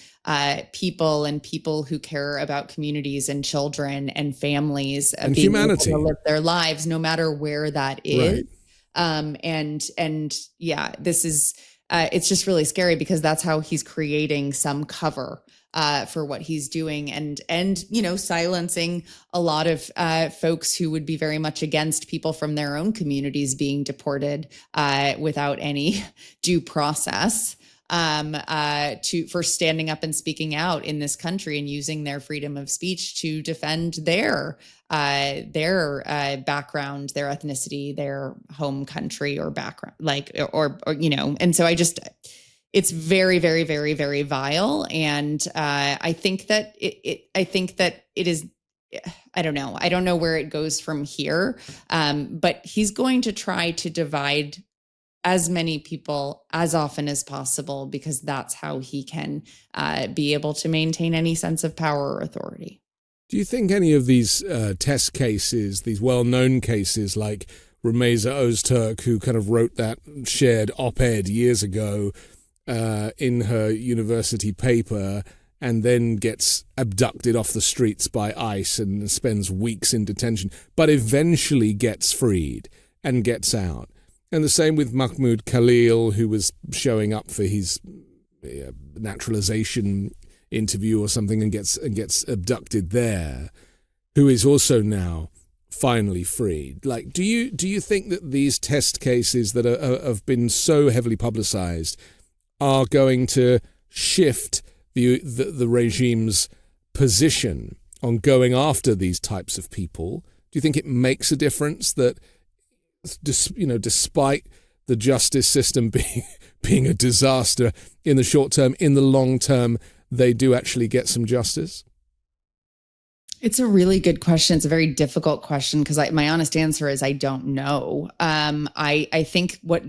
people who care about communities and children and families and being humanity, able to live their lives, no matter where that is. Right. This is, it's just really scary because that's how he's creating some cover, for what he's doing and silencing a lot of, folks who would be very much against people from their own communities being deported, without any due process. For standing up and speaking out in this country and using their freedom of speech to defend their background, their ethnicity, their home country or background, and so it's very, very, very, very vile. And I think that it is. I don't know. I don't know where it goes from here. But he's going to try to divide as many people as often as possible, because that's how he can be able to maintain any sense of power or authority. Do you think any of these test cases, these well-known cases like Rumeysa Öztürk, who kind of wrote that shared op-ed years ago in her university paper and then gets abducted off the streets by ICE and spends weeks in detention, but eventually gets freed and gets out? And the same with Mahmoud Khalil, who was showing up for his naturalization interview or something and gets abducted there, who is also now finally freed. Like, do you think that these test cases that have been so heavily publicized are going to shift the regime's position on going after these types of people? Do you think it makes a difference that, despite the justice system being a disaster in the short term, in the long term, they do actually get some justice? It's a really good question. It's a very difficult question because my honest answer is I don't know. I think what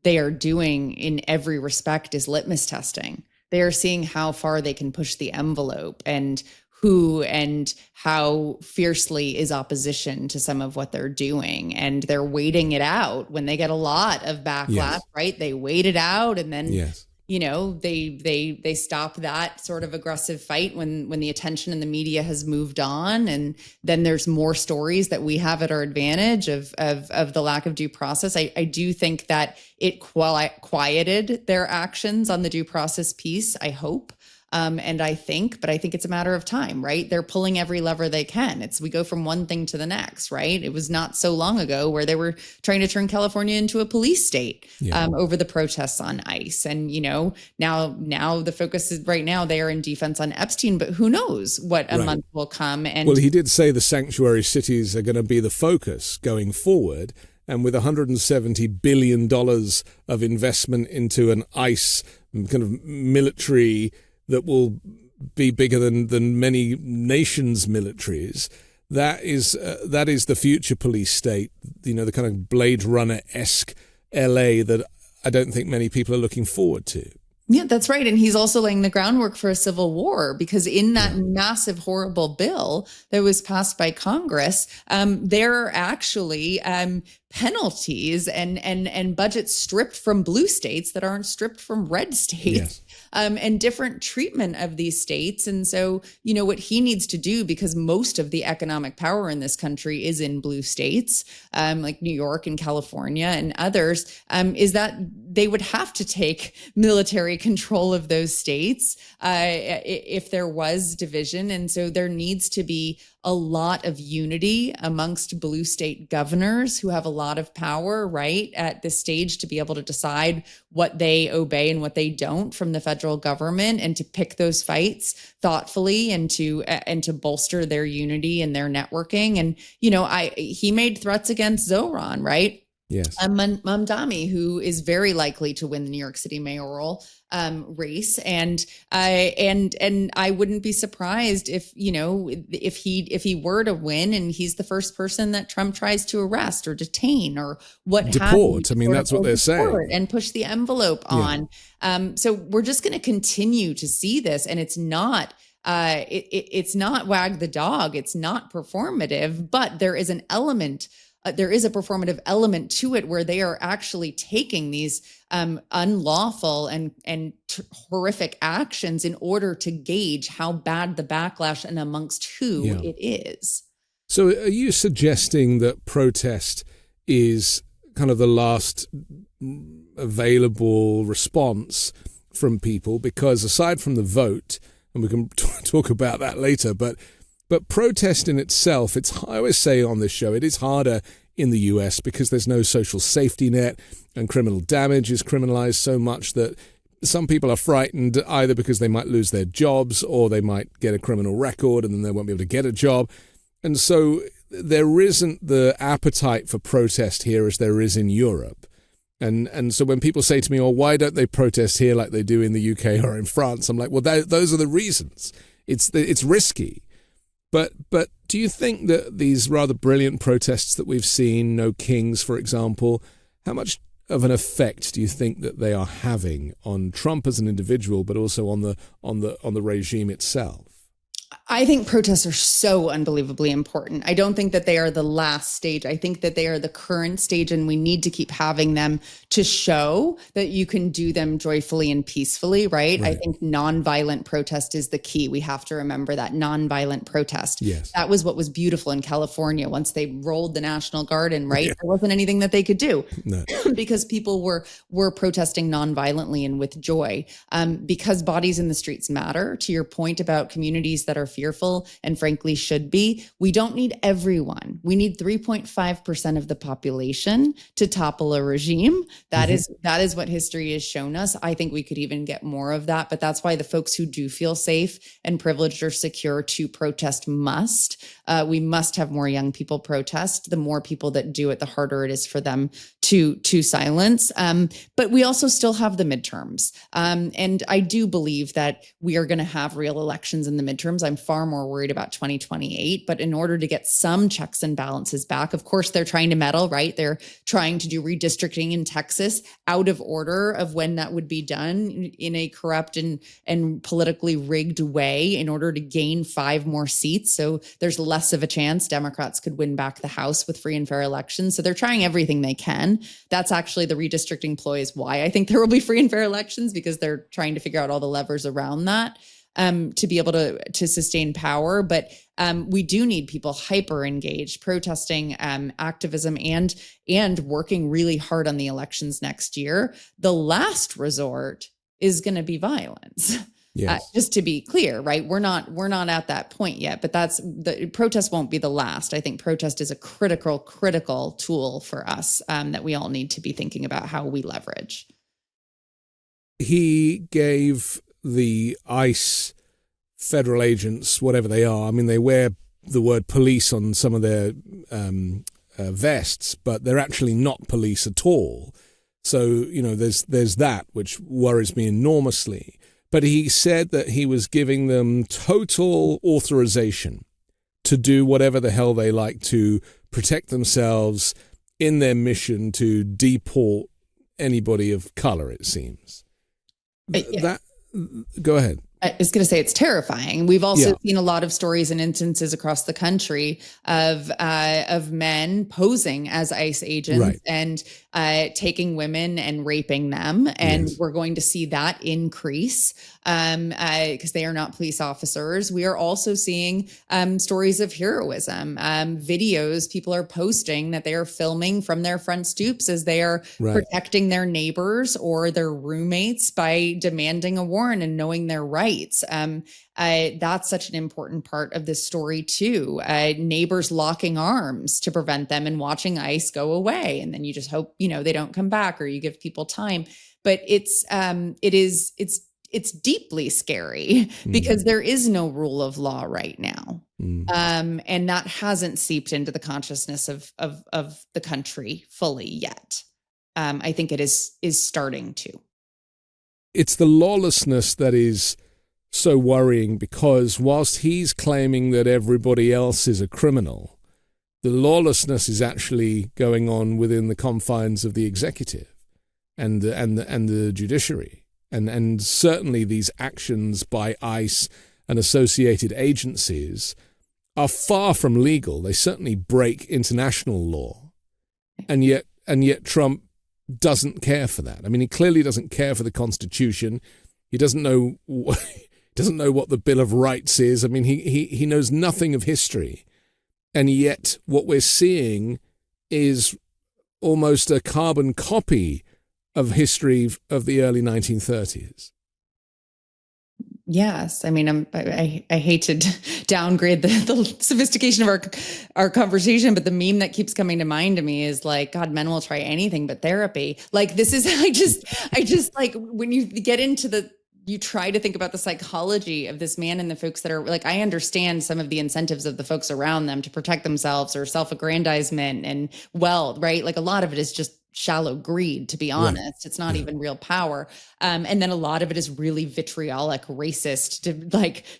they are doing in every respect is litmus testing. They are seeing how far they can push the envelope and who and how fiercely is opposition to some of what they're doing. And they're waiting it out when they get a lot of backlash, Yes. right? They wait it out, and then Yes. they stop that sort of aggressive fight when the attention in the media has moved on, and then there's more stories that we have at our advantage of the lack of due process. I do think that it quieted their actions on the due process piece, I hope. But I think it's a matter of time, right? They're pulling every lever they can. We go from one thing to the next, right? It was not so long ago where they were trying to turn California into a police state over the protests on ICE. And, now the focus is right now they are in defense on Epstein, but who knows what a month will come. And well, he did say the sanctuary cities are going to be the focus going forward. And with $170 billion of investment into an ICE kind of military that will be bigger than many nations' militaries, that is the future police state, the kind of Blade Runner-esque LA that I don't think many people are looking forward to. Yeah, that's right. And he's also laying the groundwork for a civil war, because in that massive, horrible bill that was passed by Congress, there are actually penalties and budgets stripped from blue states that aren't stripped from red states. And different treatment of these states. And so, what he needs to do, because most of the economic power in this country is in blue states, like New York and California and others, is that they would have to take military control of those states if there was division. And so there needs to be a lot of unity amongst blue state governors who have a lot of power, right, at this stage to be able to decide what they obey and what they don't from the federal government, and to pick those fights thoughtfully and to bolster their unity and their networking. And, he made threats against Zoran, right? Yes. Mamdani, who is very likely to win the New York City mayoral race, and I wouldn't be surprised if he were to win, and he's the first person that Trump tries to arrest or detain or deport. I mean, that's what they're saying, and push the envelope on. So we're just going to continue to see this, and it's not. It's not wag the dog. It's not performative, but there is an element. There is a performative element to it where they are actually taking these unlawful and horrific actions in order to gauge how bad the backlash and amongst who it is. So are you suggesting that protest is kind of the last available response from people? Because aside from the vote, and we can talk about that later, but protest in itself, I always say on this show, it is harder in the US because there's no social safety net, and criminal damage is criminalized so much that some people are frightened either because they might lose their jobs or they might get a criminal record and then they won't be able to get a job. And so there isn't the appetite for protest here as there is in Europe. And so when people say to me, why don't they protest here like they do in the UK or in France? I'm like, well, those are the reasons. It's risky. But do you think that these rather brilliant protests that we've seen, No Kings, for example, how much of an effect do you think that they are having on Trump as an individual, but also on the regime itself? I think protests are so unbelievably important. I don't think that they are the last stage. I think that they are the current stage, and we need to keep having them to show that you can do them joyfully and peacefully, right? I think nonviolent protest is the key. We have to remember that nonviolent protest. Yes. That was what was beautiful in California once they rolled the National Guard in, right? There wasn't anything that they could do because people were protesting nonviolently and with joy. Because bodies in the streets matter, to your point about communities that are fearful and frankly should be. We don't need everyone. We need 3.5% of the population to topple a regime. That is what history has shown us. I think we could even get more of that, but that's why the folks who do feel safe and privileged or secure to protest must. We must have more young people protest. The more people that do it, the harder it is for them to silence. But we also still have the midterms. And I do believe that we are going to have real elections in the midterms. I'm far far more worried about 2028. But in order to get some checks and balances back, of course, they're trying to meddle, right? They're trying to do redistricting in Texas out of order of when that would be done in a corrupt and politically rigged way in order to gain 5 more seats. So there's less of a chance Democrats could win back the House with free and fair elections. So they're trying everything they can. That's actually the redistricting ploy is why I think there will be free and fair elections, because they're trying to figure out all the levers around that to be able to sustain power. But we do need people hyper engaged, protesting, activism, and working really hard on the elections next year. The last resort is going to be violence. Yes. Just to be clear, right? We're not at that point yet, but the protest won't be the last. I think protest is a critical tool for us that we all need to be thinking about how we leverage. He gave the ICE federal agents, whatever they are, I mean, they wear the word police on some of their vests, but they're actually not police at all. So, there's that, which worries me enormously. But he said that he was giving them total authorization to do whatever the hell they like to protect themselves in their mission to deport anybody of color, it seems. Go ahead. I was going to say it's terrifying. We've also seen a lot of stories and instances across the country of men posing as ICE agents and taking women and raping them. And we're going to see that increase because they are not police officers. We are also seeing stories of heroism, videos people are posting that they are filming from their front stoops as they are protecting their neighbors or their roommates by demanding a warrant and knowing their rights. That's such an important part of this story too. Neighbors locking arms to prevent them and watching ICE go away. And then you just hope, they don't come back, or you give people time. But it's deeply scary because there is no rule of law right now. And that hasn't seeped into the consciousness of the country fully yet. I think it is starting to. It's the lawlessness that is so worrying, because whilst he's claiming that everybody else is a criminal, the lawlessness is actually going on within the confines of the executive and the judiciary. And certainly these actions by ICE and associated agencies are far from legal. They certainly break international law. And yet Trump doesn't care for that. I mean, he clearly doesn't care for the Constitution. He doesn't know what the Bill of Rights is. I mean, he knows nothing of history. And yet what we're seeing is almost a carbon copy of history of the early 1930s. Yes. I mean, I hate to downgrade the sophistication of our conversation, but the meme that keeps coming to mind to me is like, God, men will try anything but therapy. Like, this is, I just like, when you get into you try to think about the psychology of this man and the folks that are like, I understand some of the incentives of the folks around them to protect themselves or self-aggrandizement and wealth, right? Like, a lot of it is just shallow greed, to be honest. Right. It's not even real power. And then a lot of it is really vitriolic, racist,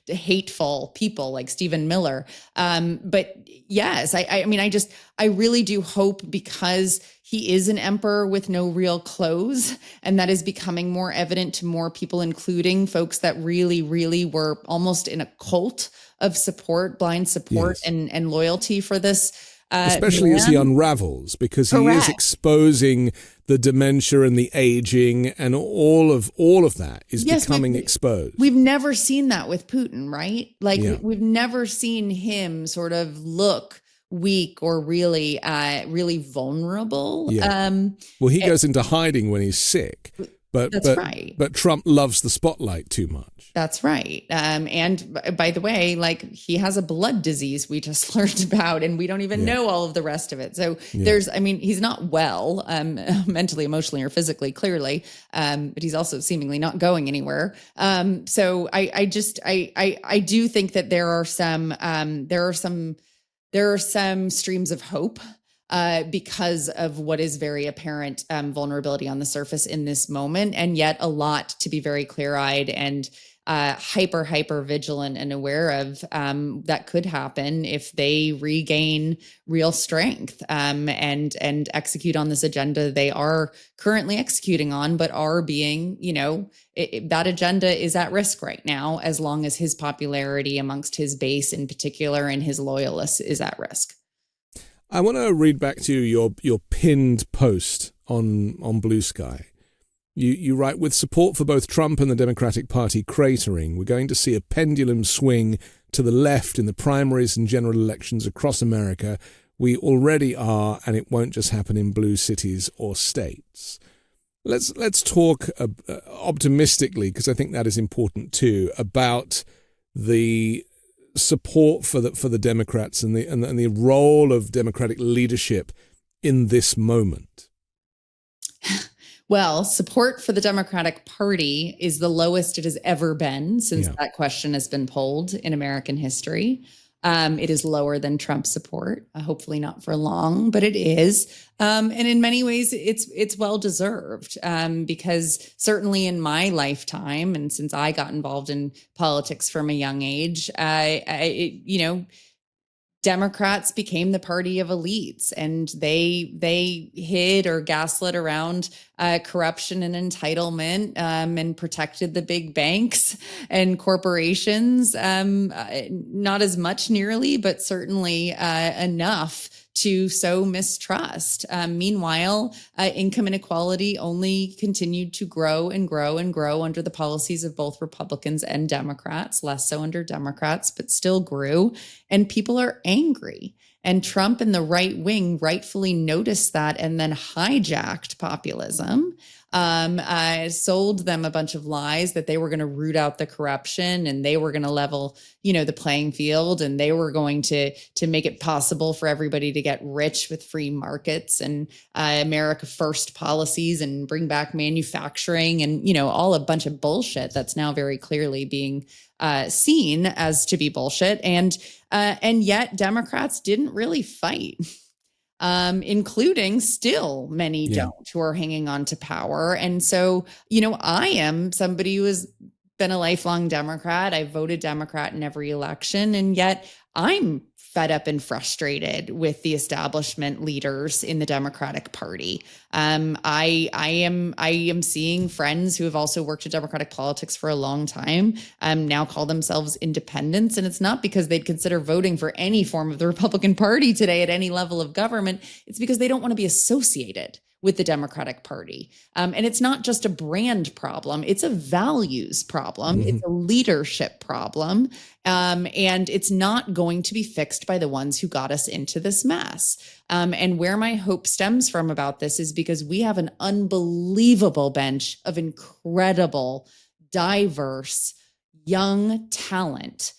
to hateful people like Stephen Miller. But yes, I really do hope, because he is an emperor with no real clothes, and that is becoming more evident to more people, including folks that really, really were almost in a cult of support, blind support and loyalty for this. Especially as he unravels, because he is exposing the dementia and the aging, and all of that is becoming exposed. We've never seen that with Putin, right? Like we've never seen him sort of look weak or really vulnerable. Yeah. Well, he goes into hiding when he's sick. But Trump loves the spotlight too much. That's right. And by the way, like, he has a blood disease we just learned about, and we don't even know all of the rest of it. So he's not well, mentally, emotionally, or physically, clearly, but he's also seemingly not going anywhere. So I do think that there are some streams of hope because of what is very apparent vulnerability on the surface in this moment, and yet a lot to be very clear-eyed and hyper vigilant and aware of, that could happen if they regain real strength, and execute on this agenda they are currently executing on, but are being, that agenda is at risk right now, as long as his popularity amongst his base in particular and his loyalists is at risk. I want to read back to you your pinned post on Blue Sky. You write, with support for both Trump and the Democratic Party cratering, we're going to see a pendulum swing to the left in the primaries and general elections across America. We already are, and it won't just happen in blue cities or states. Let's talk optimistically, because I think that is important too, about the support for the Democrats and the role of Democratic leadership in this moment. Well, support for the Democratic Party is the lowest it has ever been since that question has been polled in American history. It is lower than Trump support, hopefully not for long, but it is. And in many ways, it's well-deserved, because certainly in my lifetime, and since I got involved in politics from a young age, Democrats became the party of elites, and they hid or gaslit around corruption and entitlement, and protected the big banks and corporations, not as much nearly, but certainly enough to sow mistrust. Meanwhile, income inequality only continued to grow and grow and grow under the policies of both Republicans and Democrats, less so under Democrats, but still grew. And people are angry. And Trump and the right wing rightfully noticed that and then hijacked populism, sold them a bunch of lies that they were going to root out the corruption and they were going to level, the playing field, and they were going to make it possible for everybody to get rich with free markets and America First policies and bring back manufacturing and, all a bunch of bullshit that's now very clearly being seen as to be bullshit. And yet Democrats didn't really fight. Including still many don't, who are hanging on to power. And so, I am somebody who has been a lifelong Democrat. I voted Democrat in every election, and yet I'm fed up and frustrated with the establishment leaders in the Democratic Party. I am seeing friends who have also worked in Democratic politics for a long time now call themselves independents. And it's not because they'd consider voting for any form of the Republican Party today at any level of government. It's because they don't want to be associated with the Democratic Party. And it's not just a brand problem. It's a values problem. Mm-hmm. It's a leadership problem. And it's not going to be fixed by the ones who got us into this mess. And where my hope stems from about this is because we have an unbelievable bench of incredible, diverse, young talent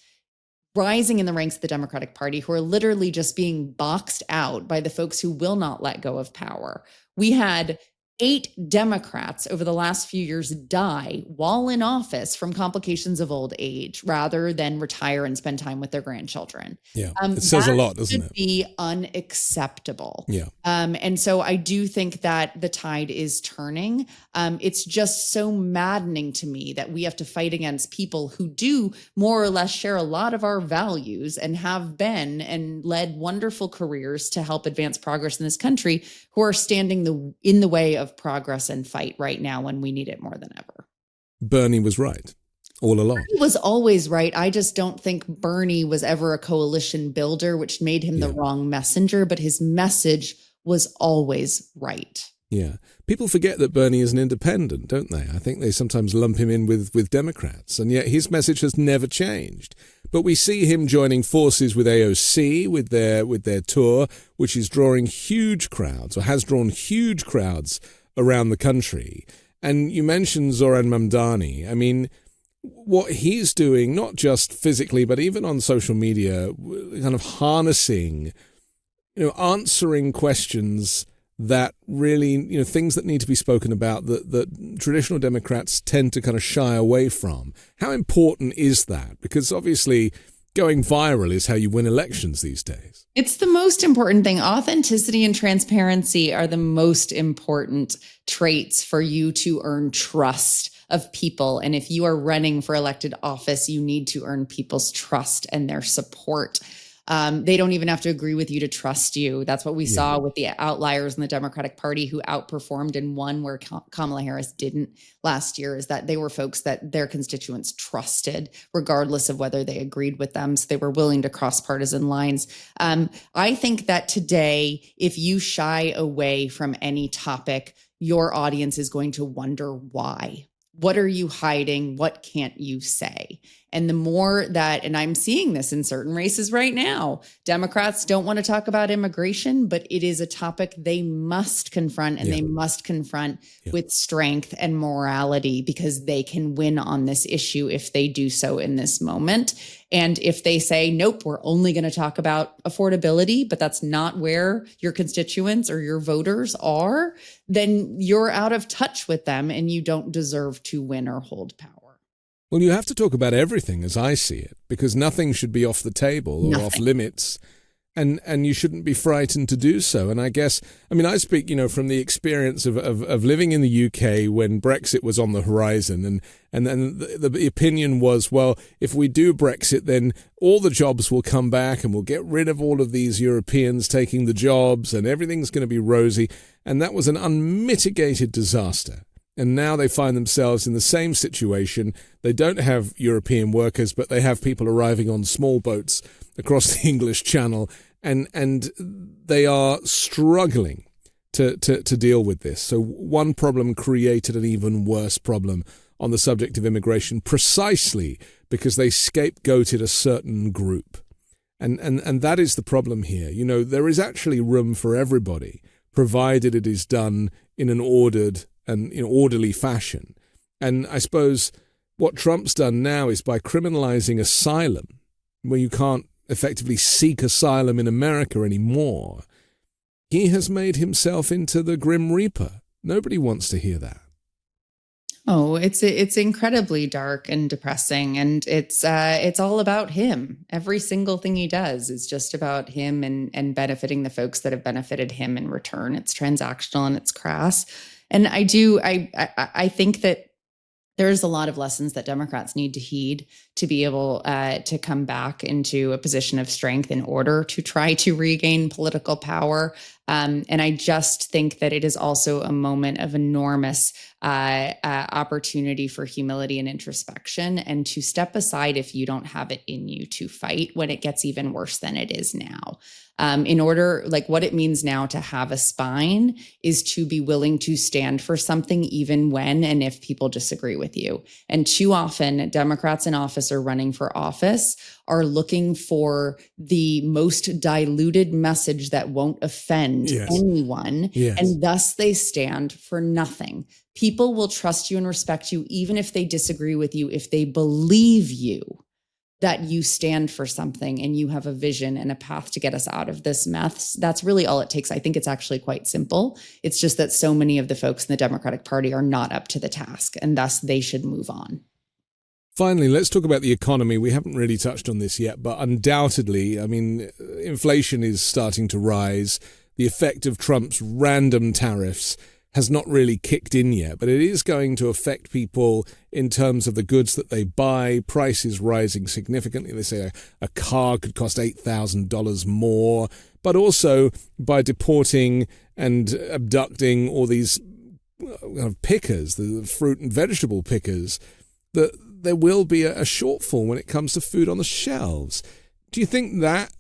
rising in the ranks of the Democratic Party who are literally just being boxed out by the folks who will not let go of power. We had 8 Democrats over the last few years die while in office from complications of old age rather than retire and spend time with their grandchildren. Yeah, it says a lot, doesn't it? Be unacceptable. Yeah. And so I do think that the tide is turning. It's just so maddening to me that we have to fight against people who do more or less share a lot of our values and have been and led wonderful careers to help advance progress in this country, who are standing in the way of progress and fight right now when we need it more than ever. Bernie was right all along. Bernie was always right. I just don't think Bernie was ever a coalition builder, which made him the wrong messenger, but his message was always right. Yeah. People forget that Bernie is an independent, don't they? I think they sometimes lump him in with Democrats, and yet his message has never changed. But we see him joining forces with AOC, with their tour, which is drawing huge crowds, or has drawn huge crowds around the country. And you mentioned Zoran Mamdani. I mean, what he's doing, not just physically, but even on social media, kind of harnessing, answering questions that really, things that need to be spoken about that traditional Democrats tend to kind of shy away from. How important is that? Because obviously going viral is how you win elections these days. It's the most important thing. Authenticity and transparency are the most important traits for you to earn trust of people. And if you are running for elected office, you need to earn people's trust and their support. They don't even have to agree with you to trust you. That's what we saw with the outliers in the Democratic Party who outperformed and won where Kamala Harris didn't last year, is that they were folks that their constituents trusted, regardless of whether they agreed with them. So they were willing to cross partisan lines. I think that today, if you shy away from any topic, your audience is going to wonder why. What are you hiding? What can't you say? And the more that, and I'm seeing this in certain races right now, Democrats don't want to talk about immigration, but it is a topic they must confront, and they must confront with strength and morality, because they can win on this issue if they do so in this moment. And if they say, nope, we're only going to talk about affordability, but that's not where your constituents or your voters are, then you're out of touch with them and you don't deserve to win or hold power. Well, you have to talk about everything as I see it, because nothing should be off the table or off limits, and you shouldn't be frightened to do so. And I guess, I mean, I speak, from the experience of living in the UK when Brexit was on the horizon, and then the opinion was, well, if we do Brexit, then all the jobs will come back and we'll get rid of all of these Europeans taking the jobs and everything's going to be rosy. And that was an unmitigated disaster. And now they find themselves in the same situation. They don't have European workers, but they have people arriving on small boats across the English Channel, and they are struggling to deal with this. So one problem created an even worse problem on the subject of immigration, precisely because they scapegoated a certain group. And that is the problem here. There is actually room for everybody, provided it is done in an ordered and orderly fashion. And I suppose what Trump's done now is, by criminalizing asylum, where you can't effectively seek asylum in America anymore, he has made himself into the Grim Reaper. Nobody wants to hear that. Oh, it's incredibly dark and depressing, and it's all about him. Every single thing he does is just about him and benefiting the folks that have benefited him in return. It's transactional and it's crass. And I think that there's a lot of lessons that Democrats need to heed to be able to come back into a position of strength in order to try to regain political power. And I just think that it is also a moment of enormous opportunity for humility and introspection, and to step aside if you don't have it in you to fight when it gets even worse than it is now. In order, like, what it means now to have a spine is to be willing to stand for something even when and if people disagree with you. And too often, Democrats in office or running for office are looking for the most diluted message that won't offend anyone. And thus they stand for nothing. People will trust you and respect you even if they disagree with you, if they believe you, that you stand for something and you have a vision and a path to get us out of this mess. That's really all it takes. I think it's actually quite simple. It's just that so many of the folks in the Democratic Party are not up to the task, and thus they should move on. Finally, let's talk about the economy. We haven't really touched on this yet, but undoubtedly, I mean, inflation is starting to rise. The effect of Trump's random tariffs has not really kicked in yet, but it is going to affect people in terms of the goods that they buy. Prices rising significantly. They say a car could cost $8,000 more, but also by deporting and abducting all these pickers, the fruit and vegetable pickers, that there will be a shortfall when it comes to food on the shelves. Do you think that,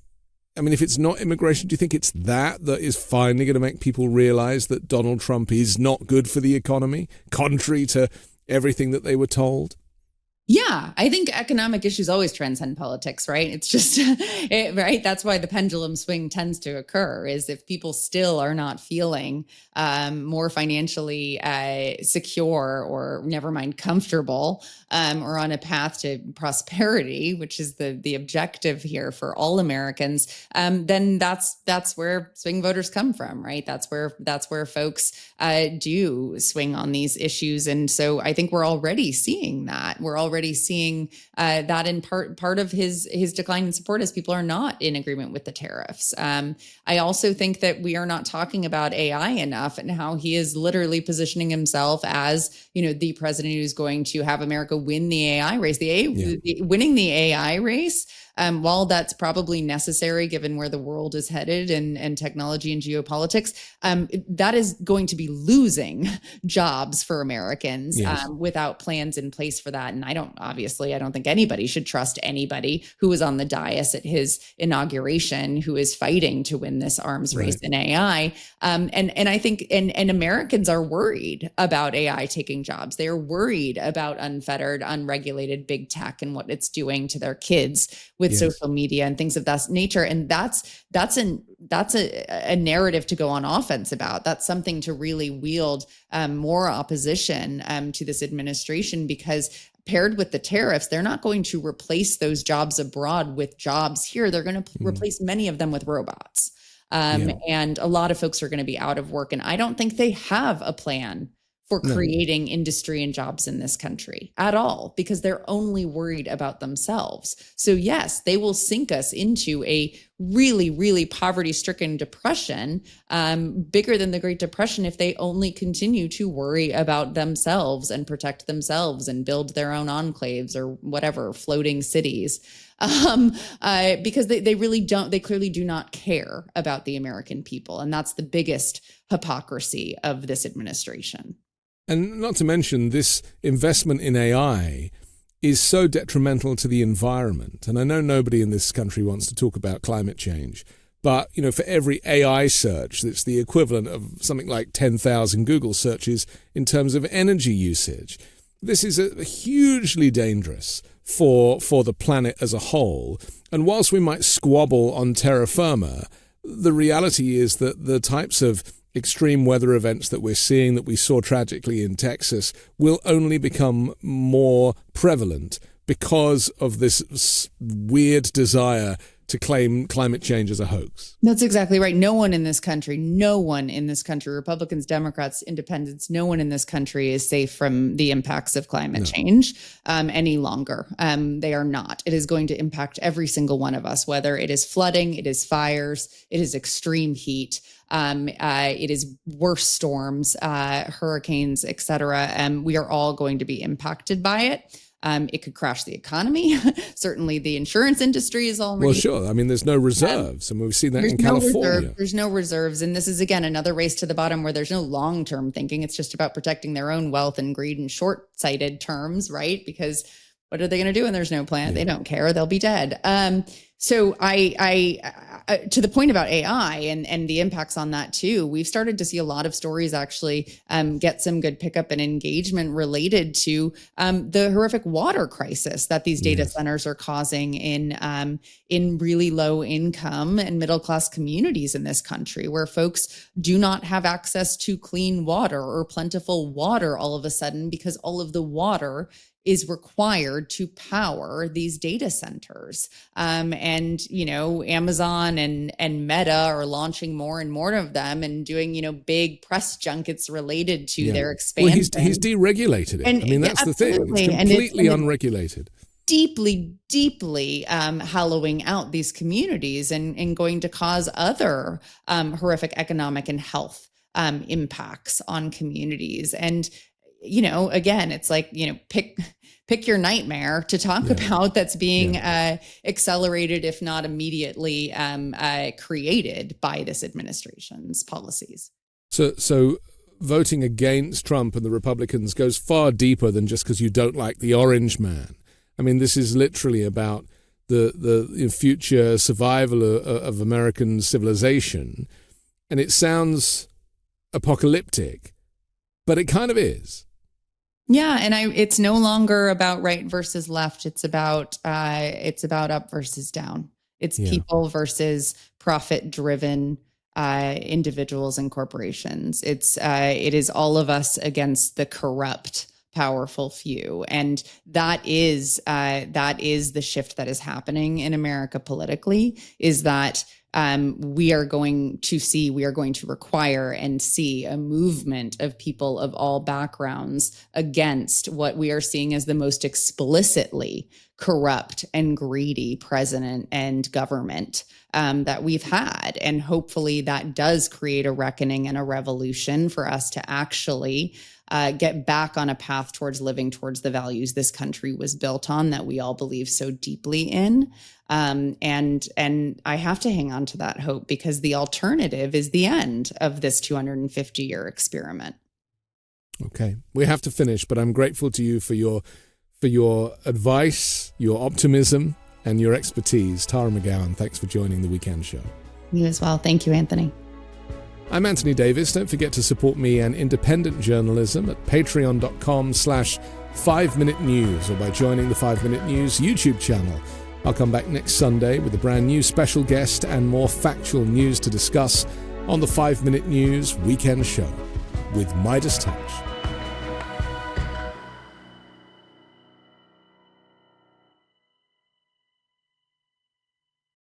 I mean, if it's not immigration, do you think it's that is finally going to make people realize that Donald Trump is not good for the economy, contrary to everything that they were told? Yeah, I think economic issues always transcend politics, right? It's just, right? That's why the pendulum swing tends to occur, is if people still are not feeling more financially secure, or never mind comfortable, or on a path to prosperity, which is the objective here for all Americans, then that's where swing voters come from, right? That's where folks do swing on these issues. And so I think we're already seeing that. We're already already seeing that in part of his decline in support is people are not in agreement with the tariffs. I also think that we are not talking about AI enough and how he is literally positioning himself as, the president who's going to have America win the AI race. Winning the AI race, while that's probably necessary given where the world is headed and technology and geopolitics, that is going to be losing jobs for Americans without plans in place for that. And I don't think anybody should trust anybody who was on the dais at his inauguration who is fighting to win this arms race in AI. And I think and Americans are worried about AI taking jobs. They are worried about unfettered, unregulated big tech and what it's doing to their kids with social media and things of that nature. And that's a narrative to go on offense about. That's something to really wield more opposition to this administration, because paired with the tariffs, they're not going to replace those jobs abroad with jobs here. They're going to replace many of them with robots. And a lot of folks are going to be out of work. And I don't think they have a plan for creating industry and jobs in this country at all, because they're only worried about themselves. So yes, they will sink us into a really, really poverty-stricken depression, bigger than the Great Depression, if they only continue to worry about themselves and protect themselves and build their own enclaves or whatever, floating cities. Because they clearly do not care about the American people. And that's the biggest hypocrisy of this administration. And not to mention, this investment in AI is so detrimental to the environment. And I know nobody in this country wants to talk about climate change, but, for every AI search, that's the equivalent of something like 10,000 Google searches in terms of energy usage. This is a hugely dangerous for the planet as a whole. And whilst we might squabble on terra firma, the reality is that the types of extreme weather events that we're seeing, that we saw tragically in Texas, will only become more prevalent because of this weird desire to claim climate change as a hoax. That's exactly right. No one in this country, Republicans, Democrats, independents, no one in this country is safe from the impacts of climate change any longer. They are not. It is going to impact every single one of us, whether it is flooding, it is fires, it is extreme heat. It is worse storms, hurricanes, et cetera. We are all going to be impacted by it. It could crash the economy. Certainly the insurance industry is already... Well, sure. I mean, there's no reserves. And we've seen that in California. There's no reserves. And this is, again, another race to the bottom where there's no long-term thinking. It's just about protecting their own wealth and greed in short-sighted terms, right? Because what are they going to do when there's no plan? They don't care. They'll be dead. So I to the point about AI and the impacts on that too, we've started to see a lot of stories actually get some good pickup and engagement related to the horrific water crisis that these data centers are causing in really low income and middle class communities in this country, where folks do not have access to clean water or plentiful water all of a sudden, because all of the water is required to power these data centers. And, Amazon and Meta are launching more and more of them and doing, big press junkets related to their expansion. Well, he's deregulated it. And that's the thing. It's completely unregulated. Deeply hollowing out these communities and going to cause other horrific economic and health impacts on communities. And again, it's like, pick your nightmare to talk about that's being accelerated, if not immediately created by this administration's policies. So voting against Trump and the Republicans goes far deeper than just because you don't like the orange man. I mean, this is literally about the future survival of American civilization. And it sounds apocalyptic, but it kind of is. Yeah, and it's no longer about right versus left. It's about up versus down. It's people versus profit-driven individuals and corporations. It is all of us against the corrupt, powerful few, and that is the shift that is happening in America politically. Is that we are going to require and see a movement of people of all backgrounds against what we are seeing as the most explicitly corrupt and greedy president and government that we've had. And hopefully that does create a reckoning and a revolution for us to actually get back on a path towards living towards the values this country was built on, that we all believe so deeply in. And I have to hang on to that hope, because the alternative is the end of this 250-year experiment. Okay, we have to finish, but I'm grateful to you for your advice, your optimism, and your expertise. Tara McGowan, thanks for joining the Weekend Show. You as well. Thank you, Anthony. I'm Anthony Davis. Don't forget to support me and independent journalism at patreon.com/5 Minute News, or by joining the 5 Minute News YouTube channel. I'll come back next Sunday with a brand new special guest and more factual news to discuss on the 5 Minute News Weekend Show with Midas Touch.